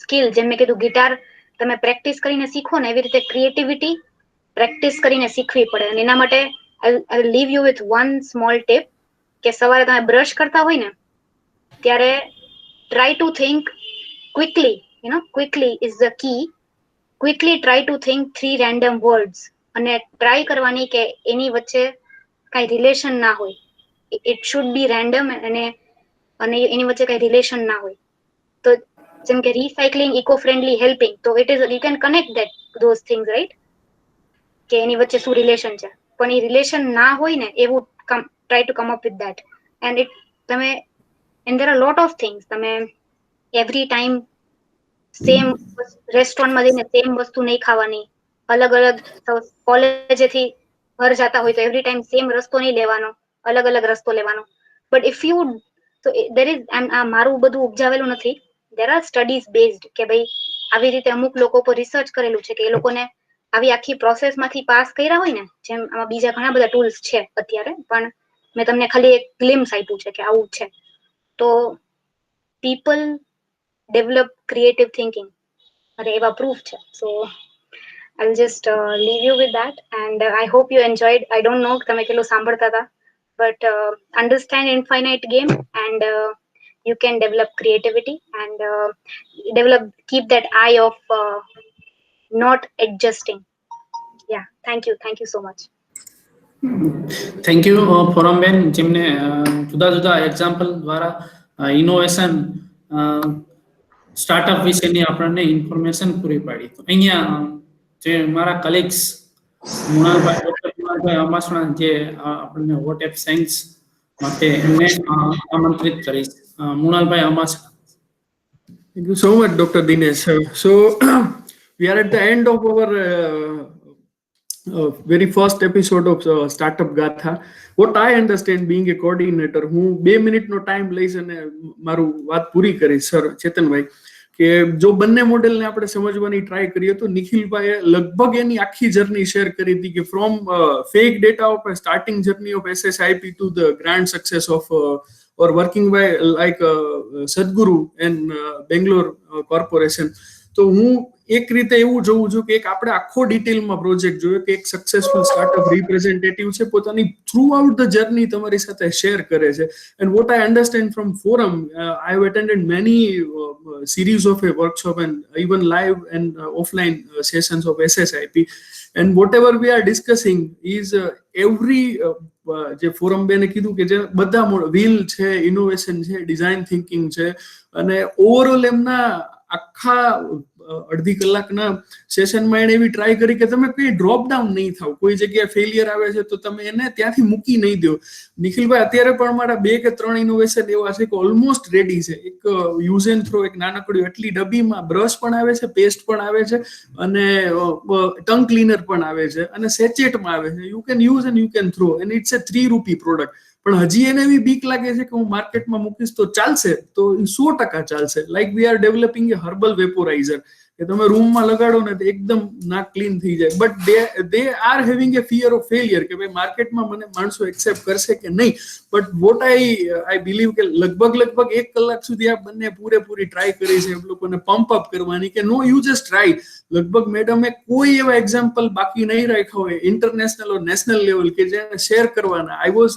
skill. જેમ મેં કીધું ગિટાર તમે પ્રેક્ટિસ કરીને શીખો ને એવી રીતે ક્રિએટિવિટી પ્રેક્ટિસ કરીને શીખવી પડે. અને એના માટે I will leave you with one small tip કે સવારે તમે બ્રશ કરતા હોય ને ત્યારે try to think quickly. Quickly is the key. Quickly try to think 3 random words અને ટ્રાય કરવાની કે એની વચ્ચે કઈ રિલેશન ના હોય. It should be random અને એની વચ્ચે કઈ રિલેશન ના હોય. તો જેમ કે recycling, eco-friendly, helping, તો it is you can connect those things, right? કે એની વચ્ચે શું રિલેશન છે. પણ એ રિલેશન ના હોય ને એવું try to come up with that. And તમે and there are a lot of things. તમે every time સેમ રેસ્ટોરન્ટમાં જઈને સેમ વસ્તુ નહીં ખાવાની, અલગ અલગ કોલેજેથી ઘર જતા હોય તો એવરી ટાઈમ સેમ રસ્તો નહીં લેવાનો, અલગ અલગ રસ્તો લેવાનો. બટ ઇફ યુ તો દેર ઇઝ મારું બધું ઉપજાવેલું નથી, દેર આર સ્ટડીઝ બેઝડ કે ભાઈ આવી રીતે અમુક લોકો પર રિસર્ચ કરેલું છે કે એ લોકોને આવી આખી પ્રોસેસમાંથી પાસ કર્યા હોય ને, જેમ આમાં બીજા ઘણા બધા ટૂલ્સ છે અત્યારે, પણ મેં તમને ખાલી એક ગ્લિમ્સ આપ્યું છે કે આવું છે. તો પીપલ ડેવલપ ક્રિએટિવ થિંકિંગ, અરે એવા પ્રૂફ છે. સો I'll just leave you with that, and I hope you enjoyed. I don't know તમે કેટલું સાંભળતા હતા, but understand infinite game, and you can develop creativity and keep that eye of not adjusting. Yeah, thank you so much. Thank you Forumben, જેમને જુદા જુદા example દ્વારા innovation startup વિશેની આપણને ઇન્ફોર્મેશન પૂરી પાડી. તો અહીંયા જે મારા કલીગ્સ મુણાલભાઈ, ડોક્ટર મુણાલભાઈ અમાસણા, જે આપણને વોટ એફ સાયન્સ માટે એમને આમંત્રિત કરીશ. મુણાલભાઈ અમાસણા. Thank you so much, Dr. Dinesh. So we are at the end of our very first episode of Startup Gatha. What I understand, being a coordinator, હું 2 મિનિટનો time લઈશ અને મારું વાત પૂરી કરીશ. સર ચેતનભાઈ, કે જો બંને મોડેલને આપણે સમજવાની ટ્રાય કરીએ તો નિખિલભાઈએ લગભગ એની આખી જર્ની શેર કરી હતી કે from fake data of starting journey of SSIP to the grand success of or working by like Sadhguru and Bangalore Corporation. તો હું એક રીતે એવું જોઉં છું કે એક આપણે આખો ડિટેલમાં પ્રોજેક્ટ જોયો કે એક સક્સેસફુલ સ્ટાર્ટઅપ રિપ્રેઝેન્ટેટિવ છે, પોતાની થ્રુ આઉટ ધ જર્ની તમારી સાથે શેર કરે છે. And what I understand from forum, I have attended many series of a workshop and even live and offline sessions of SSIP, and whatever we are discussing is every જે forum બેને કીધું કે જે બધા wheel છે, innovation છે, design thinking છે, અને ઓવરઓલ એમના આખા અડધી કલાકના સેશનમાં એને એવી ટ્રાય કરી કે તમે કોઈ ડ્રોપ ડાઉન નહીં થાવ, કોઈ જગ્યાએ ફેલિયર આવે છે તો તમે એને ત્યાંથી મૂકી નહીં દો. નિખિલભાઈ, અત્યારે પણ મારા 2 કે 3 ઇનોવેશન એવા છે કે ઓલમોસ્ટ રેડી છે. એક યુઝ એન્ડ થ્રો, એક નાનકડું એટલી ડબ્બીમાં બ્રશ પણ આવે છે, પેસ્ટ પણ આવે છે, અને ટંગ ક્લીનર પણ આવે છે, અને સેચેટમાં આવે છે. You can use and you can throw, and it's a ₹3 product. પણ હજી એને એવી બીક લાગે છે કે હું માર્કેટમાં મૂકીશ તો ચાલશે, તો 100% ચાલશે. Like we are developing a herbal vaporiser કે તમે રૂમમાં લગાડો ને તો એકદમ નાક ક્લીન થઈ જાય. But they are having A fear of failure કે ભાઈ માર્કેટમાં મને માણસો એક્સેપ્ટ કરશે કે નહીં. બટ વોટ આઈ બિલીવ કે લગભગ 1 કલાક સુધી આ બંને પૂરેપૂરી ટ્રાય કરી છે એમ લોકોને પંપ અપ કરવાની કે નો, યુ જસ્ટ ટ્રાય. લગભગ મેડમે કોઈ એવા એક્ઝામ્પલ બાકી નહીં રાખ્યા હોય ઇન્ટરનેશનલ ઓર નેશનલ લેવલ કે જેને શેર કરવાના. I was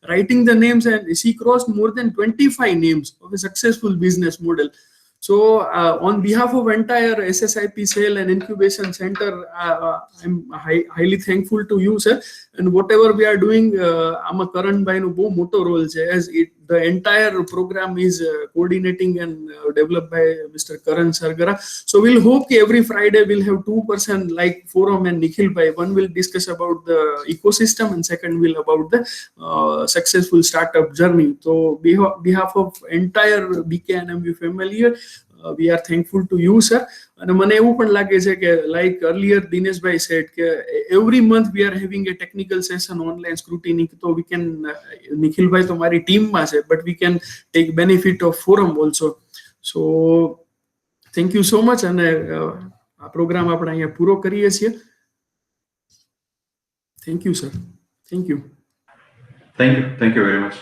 writing the names and she crossed more than 25 names of a successful business model. So on behalf of entire SSIP Sale and Incubation Center, I'm highly thankful to you, sir. And whatever we are doing, આમાં કરણભાઈનો બહુ મોટો role છે, as the entire program is coordinating and developed by Mr. Karan Sargara. So we'll hope that every Friday we'll have 2 person like Forum and Nikhil Bhai. One will discuss about the ecosystem and second will about the successful startup journey. So behalf of entire BKNMU family, we are thankful to you, sir. And મને એવું પણ લાગે છે કે like earlier Dineshbhai said કે every month we are having a technical session online scrutiny, so we can Nikhil bhai તો મારી ટીમમાં છે, but we can take benefit of forum also. So thank you so much, અને આ programme આપણે અહીંયા પૂરો કરીએ છીએ. Thank you, sir. Thank you. Thank you very much.